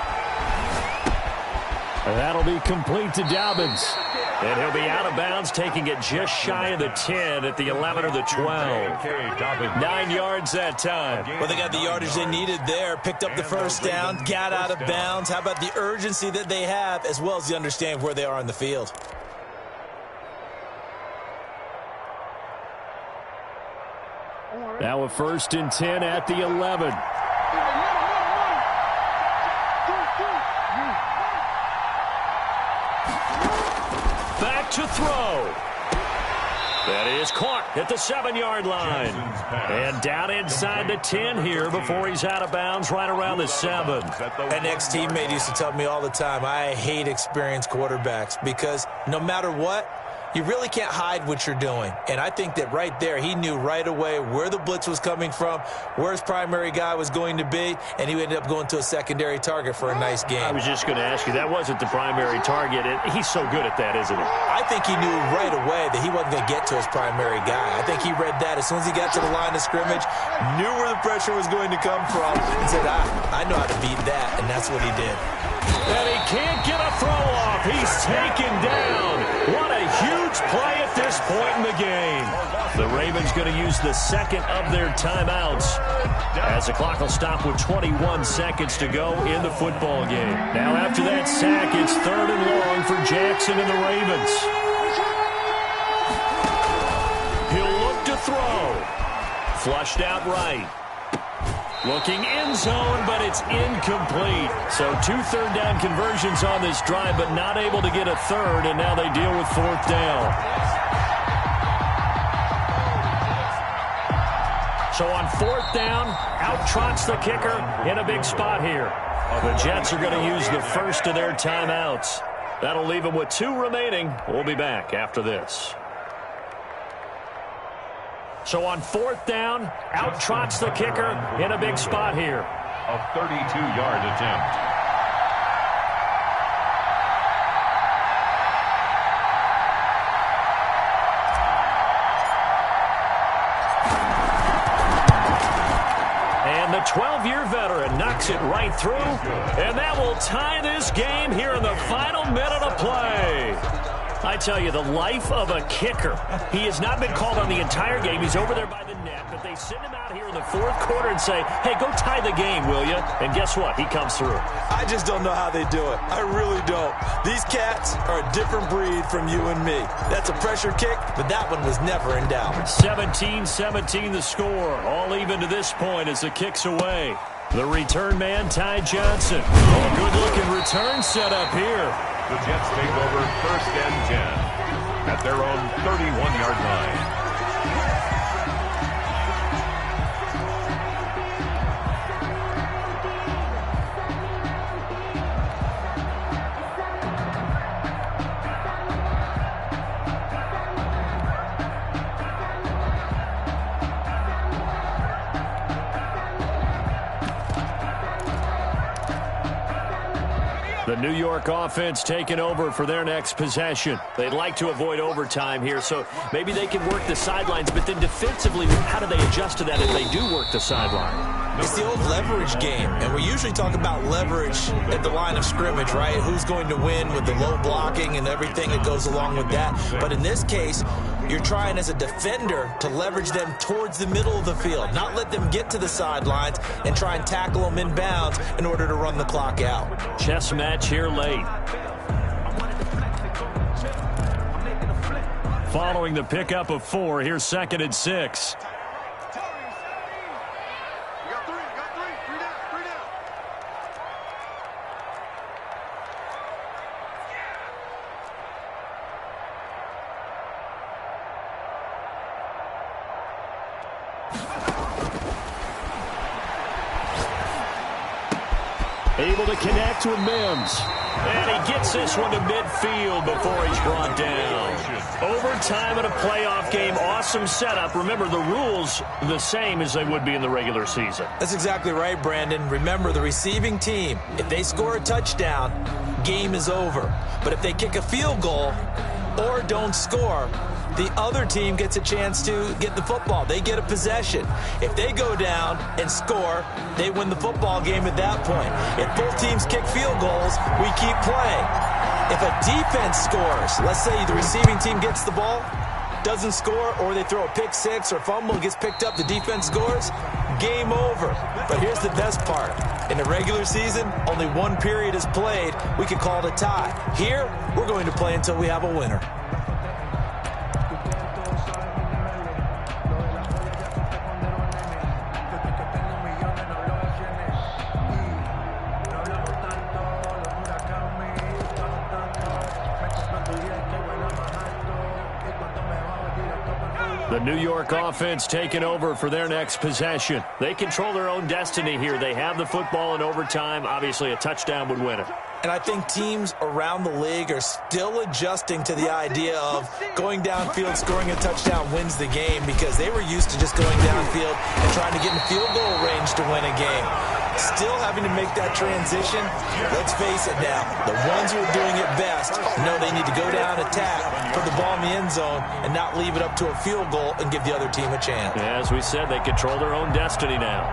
That'll be complete to Dobbins. And he'll be out of bounds, taking it just shy of the 10 at the 11 or the 12. 9 yards that time. Well, they got the yardage they needed there, picked up the first down, got out of bounds. How about the urgency that they have, as well as the understanding where they are on the field? Now a 1st and 10 at the 11. Back to throw. That is caught at the 7-yard line. And down inside the 10 here before he's out of bounds right around the 7. An ex-teammate used to tell me all the time, I hate experienced quarterbacks because no matter what, you really can't hide what you're doing. And I think that right there, he knew right away where the blitz was coming from, where his primary guy was going to be, and he ended up going to a secondary target for a nice game. I was just going to ask you, that wasn't the primary target. He's so good at that, isn't he? I think he knew right away that he wasn't going to get to his primary guy. I think he read that as soon as he got to the line of scrimmage, knew where the pressure was going to come from, and said, I know how to beat that, and that's what he did. And he can't get a throw off. He's taken down. What a huge play at this point in the game. The Ravens going to use the second of their timeouts as the clock will stop with 21 seconds to go in the football game. Now after that sack, it's 3rd and long for Jackson and the Ravens. He'll look to throw. Flushed out right. Looking end zone, but it's incomplete. So 2 third-down conversions on this drive, but not able to get a third, and now they deal with 4th down. So on 4th down, out trots the kicker in a big spot here. The Jets are going to use the first of their timeouts. That'll leave them with 2 remaining. We'll be back after this. So on 4th down, out trots the kicker in a big spot here. A 32-yard attempt. And the 12-year veteran knocks it right through, and that will tie this game here in the final minute of play. I tell you, the life of a kicker. He has not been called on the entire game. He's over there by the net, but they send him out here in the 4th quarter and say, hey, go tie the game, will you? And guess what? He comes through. I just don't know how they do it. I really don't. These cats are a different breed from you and me. That's a pressure kick, but that one was never in doubt. 17-17 the score. All even to this point as the kick's away. The return man, Ty Johnson. Oh, good-looking return set up here. The Jets take over 1st and 10 at their own 31-yard line. The New York offense taking over for their next possession. They'd like to avoid overtime here, so maybe they can work the sidelines, but then defensively, how do they adjust to that if they do work the sideline? It's the old leverage game, and we usually talk about leverage at the line of scrimmage, right? Who's going to win with the low blocking and everything that goes along with that. But in this case, you're trying as a defender to leverage them towards the middle of the field, not let them get to the sidelines and try and tackle them in bounds in order to run the clock out. Chess match here late. Following the pickup of 4, here's 2nd and 6. Able to connect with Mims. And he gets this one to midfield before he's brought down. Overtime in a playoff game, awesome setup. Remember, the rules the same as they would be in the regular season. That's exactly right, Brandon. Remember, the receiving team, if they score a touchdown, game is over. But if they kick a field goal, or don't score, the other team gets a chance to get the football. They get a possession. If they go down and score, they win the football game at that point. If both teams kick field goals, we keep playing. If a defense scores, let's say the receiving team gets the ball, doesn't score, or they throw a pick six or fumble, gets picked up, the defense scores, game over. But here's the best part. In the regular season, only one period is played. We can call it a tie. Here, we're going to play until we have a winner. The New York offense taking over for their next possession. They control their own destiny here. They have the football in overtime. Obviously, a touchdown would win it. And I think teams around the league are still adjusting to the idea of going downfield, scoring a touchdown wins the game, because they were used to just going downfield and trying to get in field goal range to win a game. Still having to make that transition. Let's face it now, the ones who are doing it best know they need to go down, attack, put the ball in the end zone, and not leave it up to a field goal and give the other team a chance. As we said, they control their own destiny now.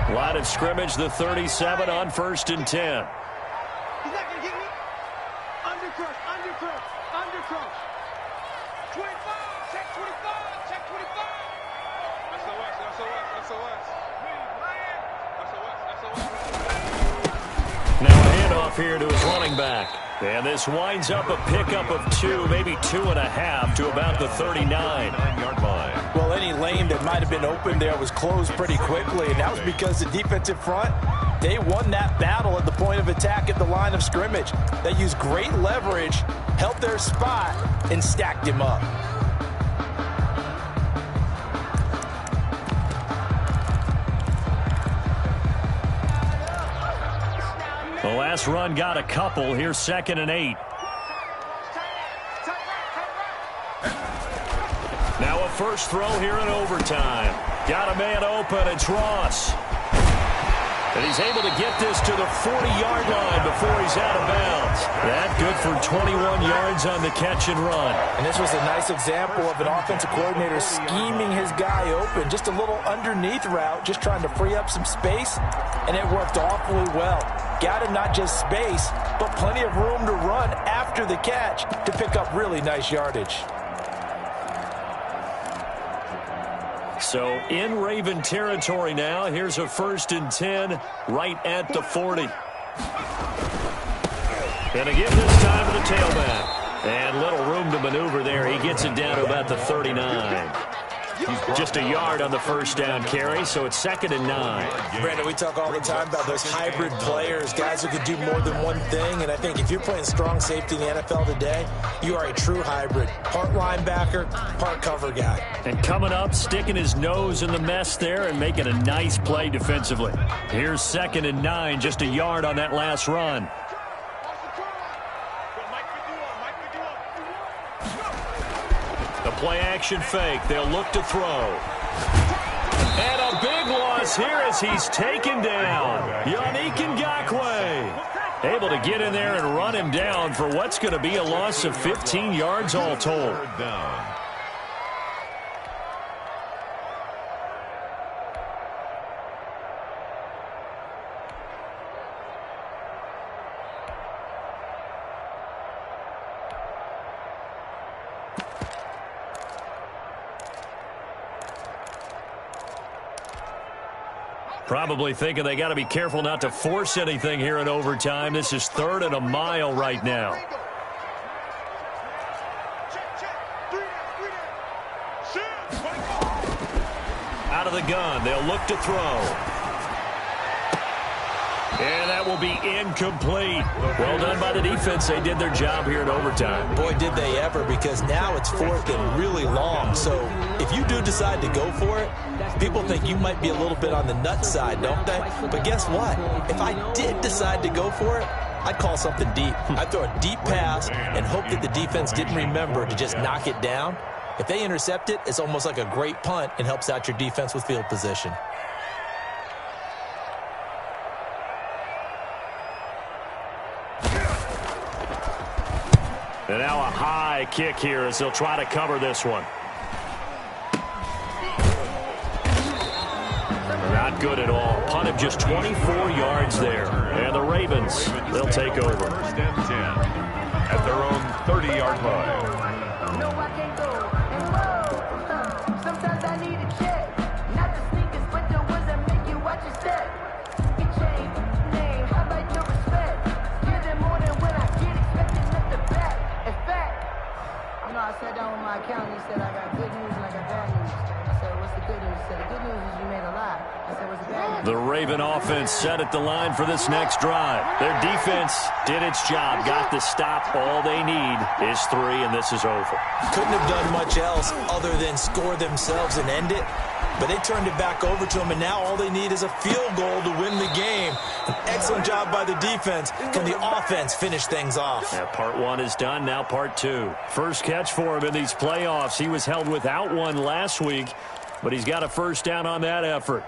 Line of scrimmage, the 37 on 1st and 10. He's not going to get me. Undercrush, undercrush, undercrush. 25, check 25, check 25. SOS. Now a handoff here to his running back. And this winds up a pickup of 2, maybe 2.5 to about the 39-yard line. Well, any lane that might have been open there was closed pretty quickly, and that was because the defensive front, they won that battle at the point of attack at the line of scrimmage. They used great leverage, held their spot, and stacked him up. The last run got a couple. Here's 2nd and 8. Now a first throw here in overtime. Got a man open. It's Ross. And he's able to get this to the 40-yard line before he's out of bounds. That good for 21 yards on the catch and run. And this was a nice example of an offensive coordinator scheming his guy open. Just a little underneath route, just trying to free up some space, and it worked awfully well. Got him not just space, but plenty of room to run after the catch to pick up really nice yardage. So in Raven territory now. Here's a 1st and 10 right at the 40. And again this time to the tailback. And little room to maneuver there. He gets it down to about the 39. Just a yard on the first down carry, so it's 2nd and 9. Brandon, we talk all the time about those hybrid players, guys who can do more than one thing, and I think if you're playing strong safety in the NFL today, you are a true hybrid. Part linebacker, part cover guy. And coming up, sticking his nose in the mess there and making a nice play defensively. Here's 2nd and 9, just a yard on that last run. The play-action fake. They'll look to throw. And a big loss here as he's taken down. Yannick Ngakoue able to get in there and run him down for what's going to be a loss of 15 yards all told. Probably thinking they got to be careful not to force anything here in overtime. This is 3rd and a mile right now. Out of the gun, they'll look to throw. And that will be incomplete. Well done by the defense. They did their job here in overtime. Boy, did they ever, because now it's 4th and really long. So if you do decide to go for it, people think you might be a little bit on the nut side, don't they? But guess what? If I did decide to go for it, I'd call something deep. I'd throw a deep pass and hope that the defense didn't remember to just knock it down. If they intercept it, it's almost like a great punt and helps out your defense with field position. onside kick here as they'll try to cover this one. Not good at all. Punt of just 24 yards there. And the Ravens, they'll take over. First and 10 at their own 30-yard line. No, I can't go. And whoa, sometimes I need a check. Not the sneakers, but the ones that make you watch your step. Your chain, name, highlight your respect. Give them more than when I get expected at the back. In fact, I sat down with my accountant. He said, I got good news and I got bad news. I said, what's the good news? He said, the good news is you made a lot. I said, what's the bad news? The Raven offense set at the line for this next drive. Their defense did its job, got the stop. All they need is 3, and this is over. Couldn't have done much else other than score themselves and end it. But they turned it back over to them, and now all they need is a field goal to win the game. An excellent job by the defense. Can the offense finish things off? Yeah, part 1 is done, now part 2. First catch for him in these playoffs. He was held without one last week, but he's got a first down on that effort.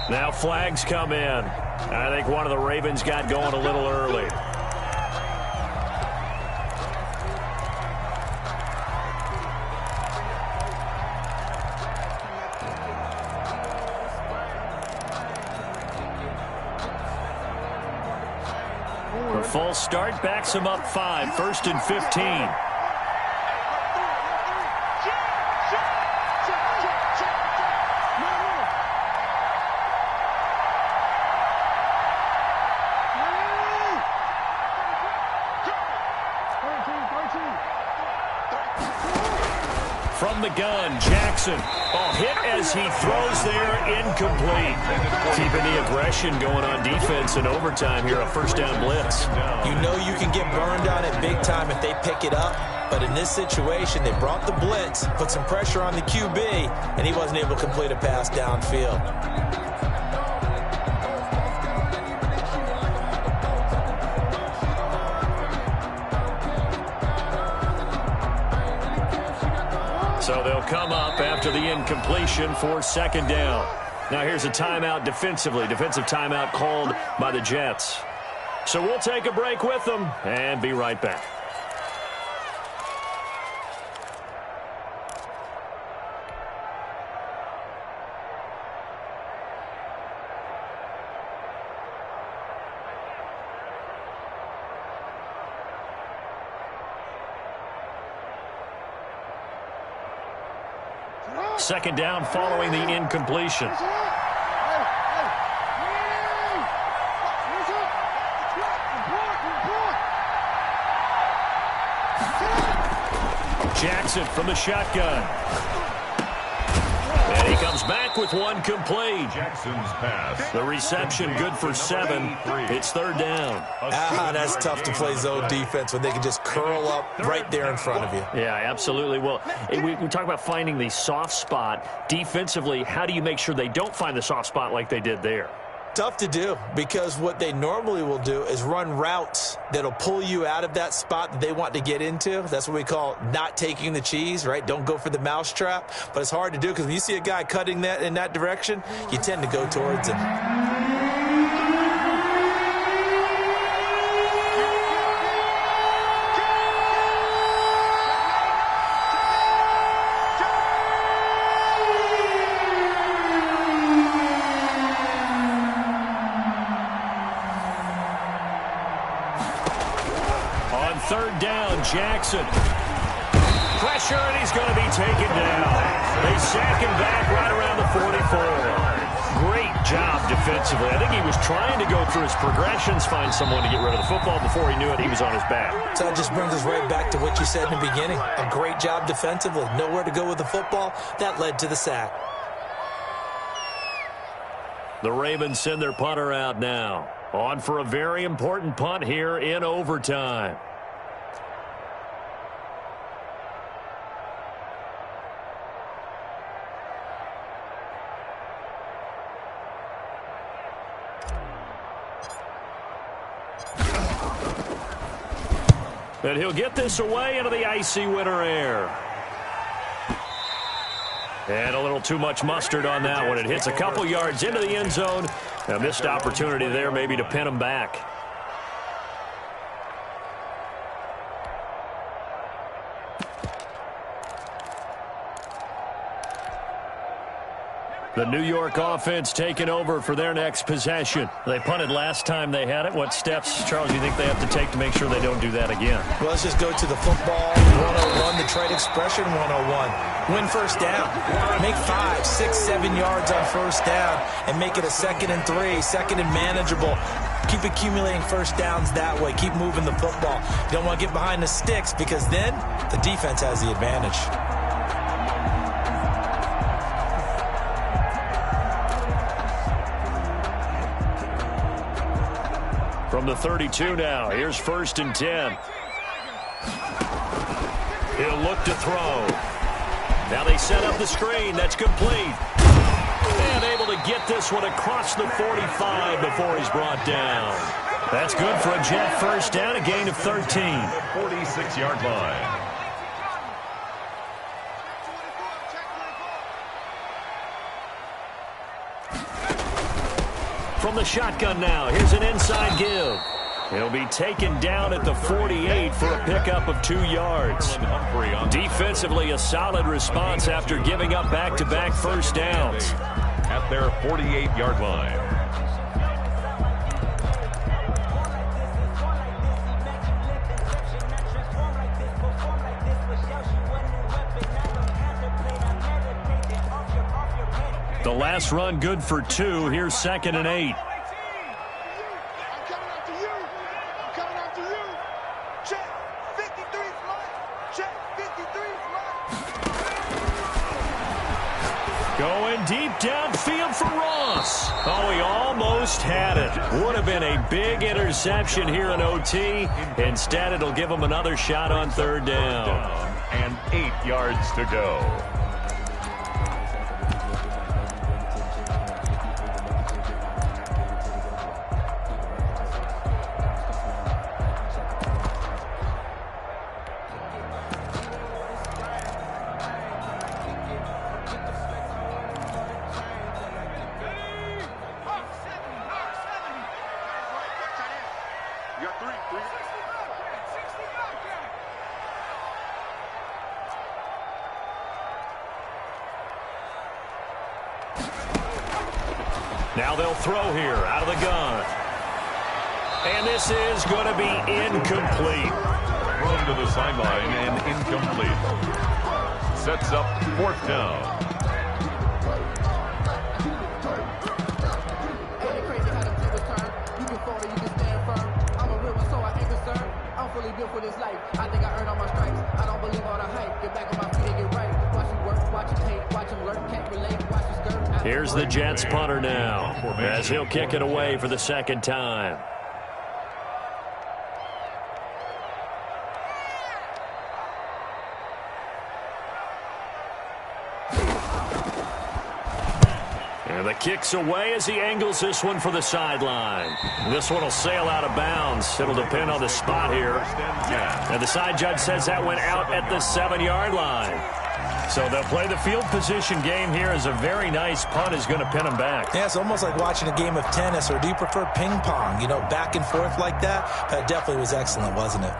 Now flags come in. I think one of the Ravens got going a little early. The false start backs him up 5, 1st and 15. From the gun, Jackson. Oh, hit as he throws there, incomplete. Keeping the aggression going on defense in overtime here, a first down blitz. You know you can get burned on it big time if they pick it up. But in this situation, they brought the blitz, put some pressure on the QB, and he wasn't able to complete a pass downfield. So they'll come up after the incompletion for second down. Now here's a timeout defensively. Defensive timeout called by the Jets. So we'll take a break with them and be right back. Second down following the incompletion. Jackson from the shotgun. And he comes back with one complete. Jackson's pass. The reception good for 7. It's third down. That's tough to play zone defense when they can just curl up right there in front of you. Yeah, absolutely. Well, we talk about finding the soft spot. Defensively, how do you make sure they don't find the soft spot like they did there? Tough to do, because what they normally will do is run routes that'll pull you out of that spot that they want to get into. That's what we call not taking the cheese, right? Don't go for the mousetrap. But it's hard to do because when you see a guy cutting that in that direction, you tend to go towards him. Third down, Jackson. Pressure, and he's going to be taken down. They sack him back right around the 44. Great job defensively. I think he was trying to go through his progressions, find someone to get rid of the football. Before he knew it, he was on his back. So that just brings us right back to what you said in the beginning. A great job defensively. Nowhere to go with the football. That led to the sack. The Ravens send their punter out now. On for a very important punt here in overtime. And he'll get this away into the icy winter air. And a little too much mustard on that one. It hits a couple yards into the end zone. A missed opportunity there maybe to pin him back. The New York offense taking over for their next possession. They punted last time they had it. What steps, Charles, do you think they have to take to make sure they don't do that again? Well, let's just go to the football 101, the trade expression 101. Win first down. Make 5, 6, 7 yards on first down and make it a 2nd and 3, second and manageable. Keep accumulating first downs that way. Keep moving the football. You don't want to get behind the sticks because then the defense has the advantage. From the 32 now, here's 1st and 10. He'll look to throw. Now they set up the screen. That's complete. And able to get this one across the 45 before he's brought down. That's good for a Jet first down, a gain of 13. 46-yard line. From the shotgun now, here's an inside give. He'll be taken down at the 48 for a pickup of 2 yards. Defensively, a solid response after giving up back-to-back first downs. At their 48-yard line. The last run good for 2. Here's 2nd and 8. Going deep downfield for Ross. Oh, he almost had it. Would have been a big interception here in OT. Instead, it'll give him another shot on 3rd down. And 8 yards to go. Now they'll throw here out of the gun. And this is going to be incomplete. Thrown to the sideline and incomplete. Sets up 4th down. Ain't it crazy how them tables turn? You can fall or you can stand firm. I'm a real one, so I ain't concerned. I'm fully built for this life. I think I earned all my stripes. I don't believe all the hype. Get back on my feet and get right. Watch me work, watch him hate, watch him lurk, can't relate, watch his skirt. Here's the Jets punter now, as he'll kick it away for the 2nd time. And the kick's away as he angles this one for the sideline. This one will sail out of bounds. It'll depend on the spot here. And the side judge says that went out at the 7-yard line. So they'll play the field position game here as a very nice punt is going to pin them back. Yeah, it's almost like watching a game of tennis, or do you prefer ping pong? You know, back and forth like that? That definitely was excellent, wasn't it?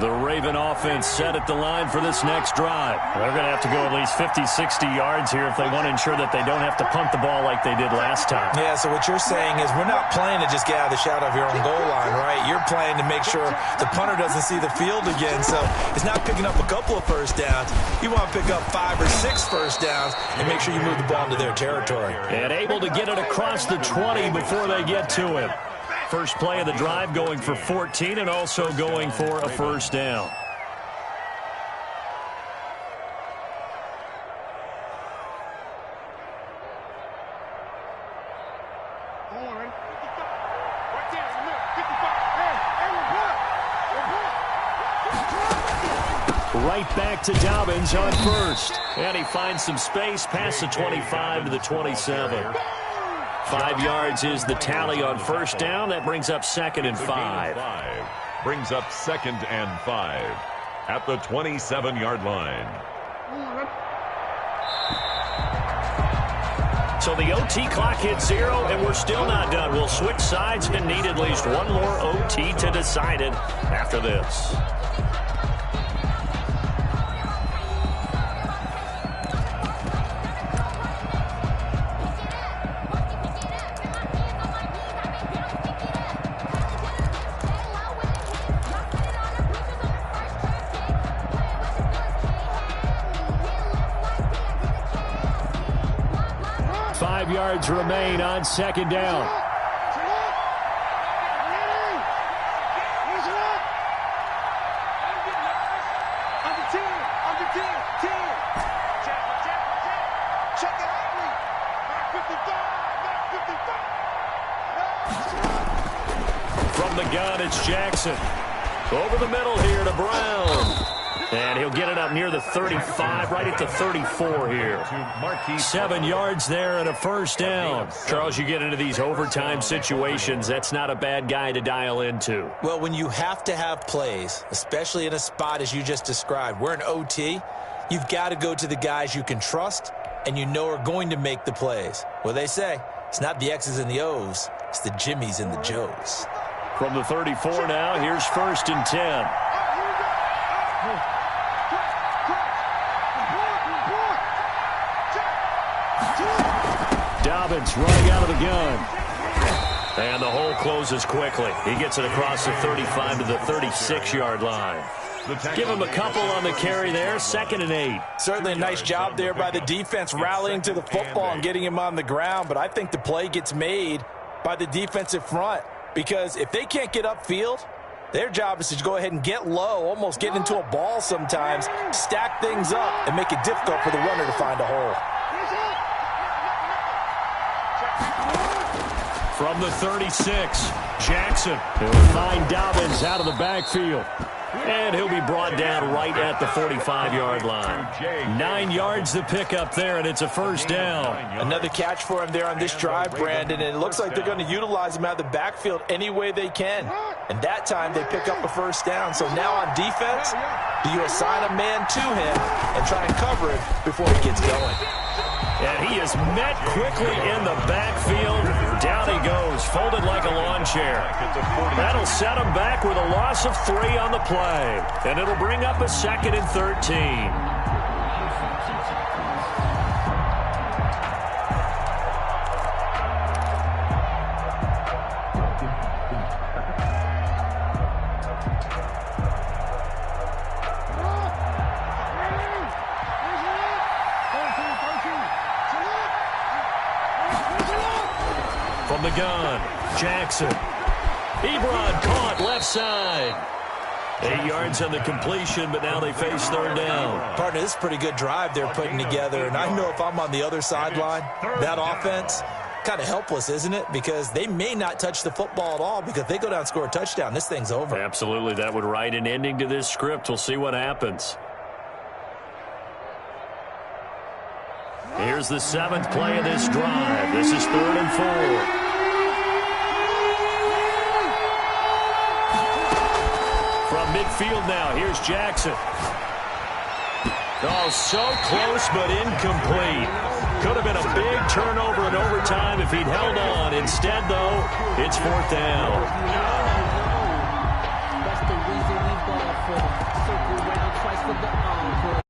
The Raven offense set at the line for this next drive. They're going to have to go at least 50, 60 yards here if they want to ensure that they don't have to punt the ball like they did last time. Yeah, so what you're saying is we're not playing to just get out of the shadow of your own goal line, right? You're playing to make sure the punter doesn't see the field again. So it's not picking up a couple of first downs. You want to pick up 5 or 6 first downs and make sure you move the ball into their territory. And able to get it across the 20 before they get to him. First play of the drive going for 14 and also going for a first down. Right back to Dobbins on first. And he finds some space past the 25 to the 27. 5 yards is the tally on first down. That brings up 2nd and 5. Brings up 2nd and 5 at the 27-yard line. So the OT clock hits 0, and we're still not done. We'll switch sides and need at least one more OT to decide it after this. Yards remain on 2nd down. From the gun, it's Jackson. Over the middle here to Brown. And he'll get it up near the 35, right at the 34 here. 7 yards there and a first down. Charles, you get into these overtime situations, that's not a bad guy to dial into. Well, when you have to have plays, especially in a spot as you just described, we're in OT, you've got to go to the guys you can trust and you know are going to make the plays. Well, they say it's not the X's and the O's, it's the Jimmies and the Joes. From the 34 now, here's 1st and 10. Dobbins running out of the gun. And the hole closes quickly. He gets it across the 35 to the 36-yard line. Give him a couple on the carry there. 2nd and 8. Certainly a nice job there by the defense rallying to the football and getting him on the ground. But I think the play gets made by the defensive front. Because if they can't get upfield, their job is to go ahead and get low, almost get into a ball sometimes, stack things up, and make it difficult for the runner to find a hole. From the 36, Jackson will find Dobbins out of the backfield. And he'll be brought down right at the 45-yard line. 9 yards to pick up there, and it's a first down. Another catch for him there on this drive, Brandon, and it looks like they're going to utilize him out of the backfield any way they can. And that time they pick up a first down. So now on defense, do you assign a man to him and try and cover it before he gets going? And he is met quickly in the backfield. Down he goes, folded like a lawn chair. That'll set him back with a loss of 3 on the play. And it'll bring up a 2nd and 13. From the gun, Jackson. Ebron caught left side. 8 yards on the completion, but now they face 3rd down. Partner, this is a pretty good drive they're putting together, and I know if I'm on the other sideline, that offense, kind of helpless, isn't it? Because they may not touch the football at all, because if they go down and score a touchdown, this thing's over. Absolutely, that would write an ending to this script. We'll see what happens. Here's the 7th play of this drive. This is 3rd and 4. From midfield now, here's Jackson. Oh, so close but incomplete. Could have been a big turnover in overtime if he'd held on. Instead, though, it's 4th down. That's the reason we ball for. Circle round twice for the encore.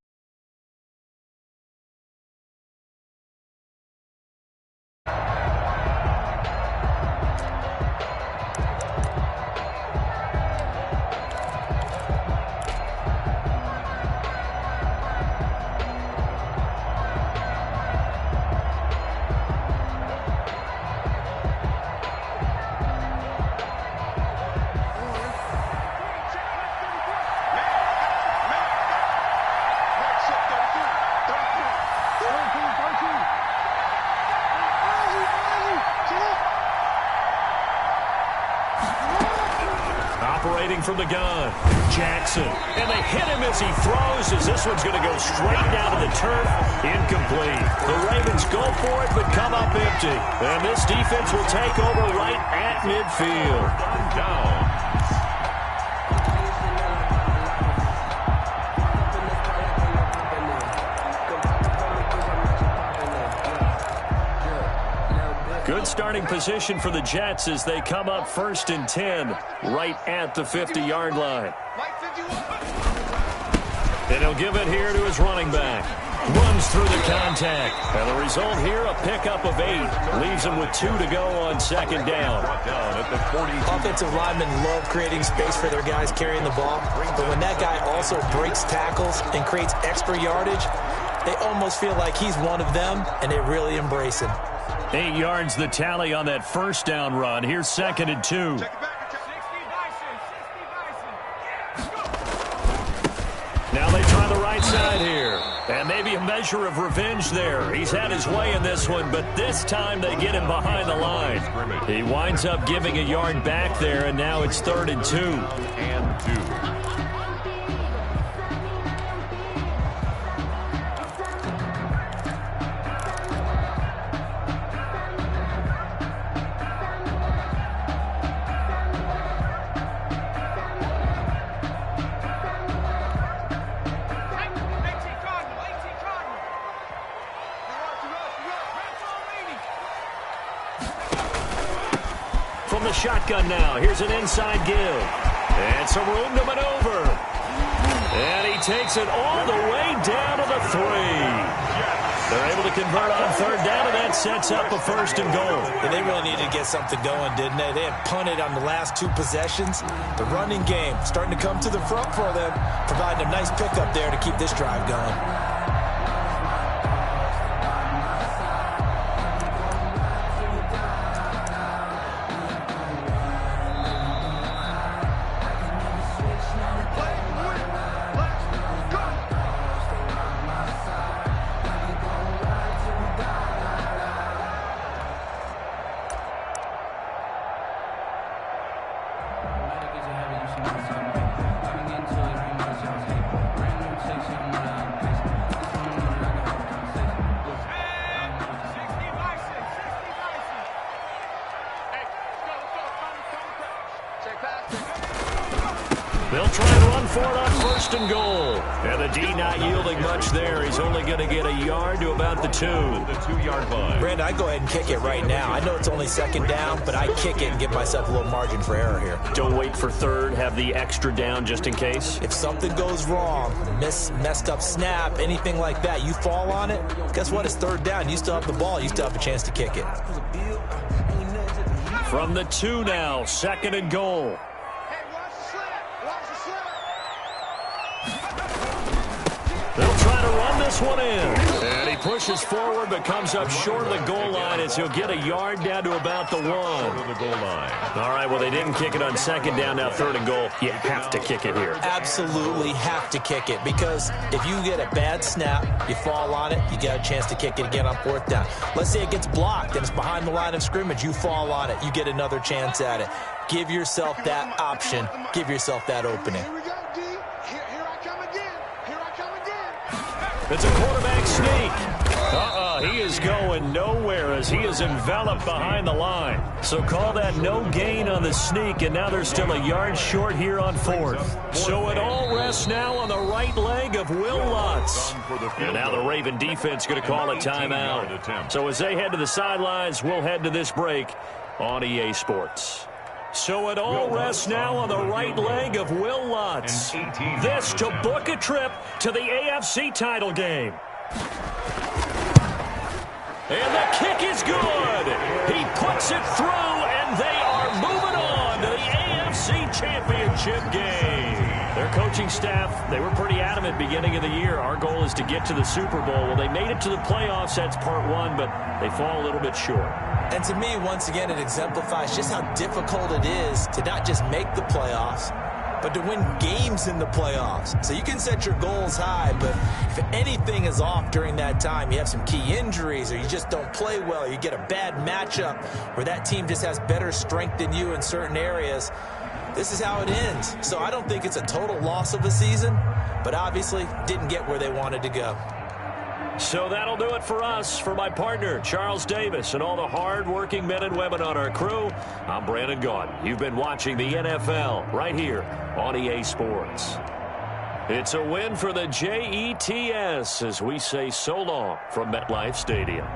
operating from the gun. Jackson. And they hit him as he throws, as this one's going to go straight down to the turf. Incomplete. The Ravens go for it, but come up empty. And this defense will take over right at midfield. Down. Good starting position for the Jets as they come up 1st and 10 right at the 50-yard line. And he'll give it here to his running back. Runs through the contact. And the result here, a pickup of 8. Leaves him with 2 to go on 2nd down. Offensive linemen love creating space for their guys carrying the ball. But when that guy also breaks tackles and creates extra yardage, they almost feel like he's one of them, and they really embrace him. 8 yards the tally on that 1st down run. Here's 2nd and 2. Now they try the right side here. And maybe a measure of revenge there. He's had his way in this one, but this time they get him behind the line. He winds up giving a yard back there, and now it's 3rd and 2. And 2. From the shotgun now, here's an inside give. And some room to maneuver. And he takes it all the way down to the 3. They're able to convert on 3rd down, and that sets up a 1st and goal. And they really needed to get something going, didn't they? They had punted on the last 2 possessions. The running game starting to come to the front for them, providing a nice pickup there to keep this drive going. They'll try and run for it on 1st and goal. And the D not yielding much there. He's only going to get a yard to about the 2. The 2-yard line. Brandon, I go ahead and kick it right now. I know it's only 2nd down, but I kick it and give myself a little margin for error here. Don't wait for 3rd. Have the extra down just in case. If something goes wrong, messed up snap, anything like that, you fall on it, guess what? It's 3rd down. You still have the ball. You still have a chance to kick it. From the 2 now, 2nd and goal. They'll try to run this one in. And he pushes forward but comes up short of the goal line as he'll get a yard down to about the 1. To the goal line. All right, well, they didn't kick it on 2nd down, now 3rd and goal. You have to kick it here. Absolutely have to kick it, because if you get a bad snap, you fall on it, you got a chance to kick it again on 4th down. Let's say it gets blocked and it's behind the line of scrimmage. You fall on it, you get another chance at it. Give yourself that option. Give yourself that opening. It's a quarterback sneak. He is going nowhere as he is enveloped behind the line. So call that no gain on the sneak, and now they're still a yard short here on 4th. So it all rests now on the right leg of Will Lutz. And now the Raven defense going to call a timeout. So as they head to the sidelines, we'll head to this break on EA Sports. So it all rests now on the right leg of Will Lutz. This to book a trip to the AFC title game. And the kick is good. He puts it through, and they are moving on to the AFC Championship game. Their coaching staff, they were pretty adamant beginning of the year. Our goal is to get to the Super Bowl. Well, they made it to the playoffs. That's part 1, but they fall a little bit short. And to me, once again, it exemplifies just how difficult it is to not just make the playoffs, but to win games in the playoffs. So you can set your goals high, but if anything is off during that time, you have some key injuries or you just don't play well, you get a bad matchup where that team just has better strength than you in certain areas, this is how it ends. So I don't think it's a total loss of a season, but obviously didn't get where they wanted to go. So that'll do it for us. For my partner, Charles Davis, and all the hard-working men and women on our crew, I'm Brandon Gaudin. You've been watching the NFL right here on EA Sports. It's a win for the Jets as we say so long from MetLife Stadium.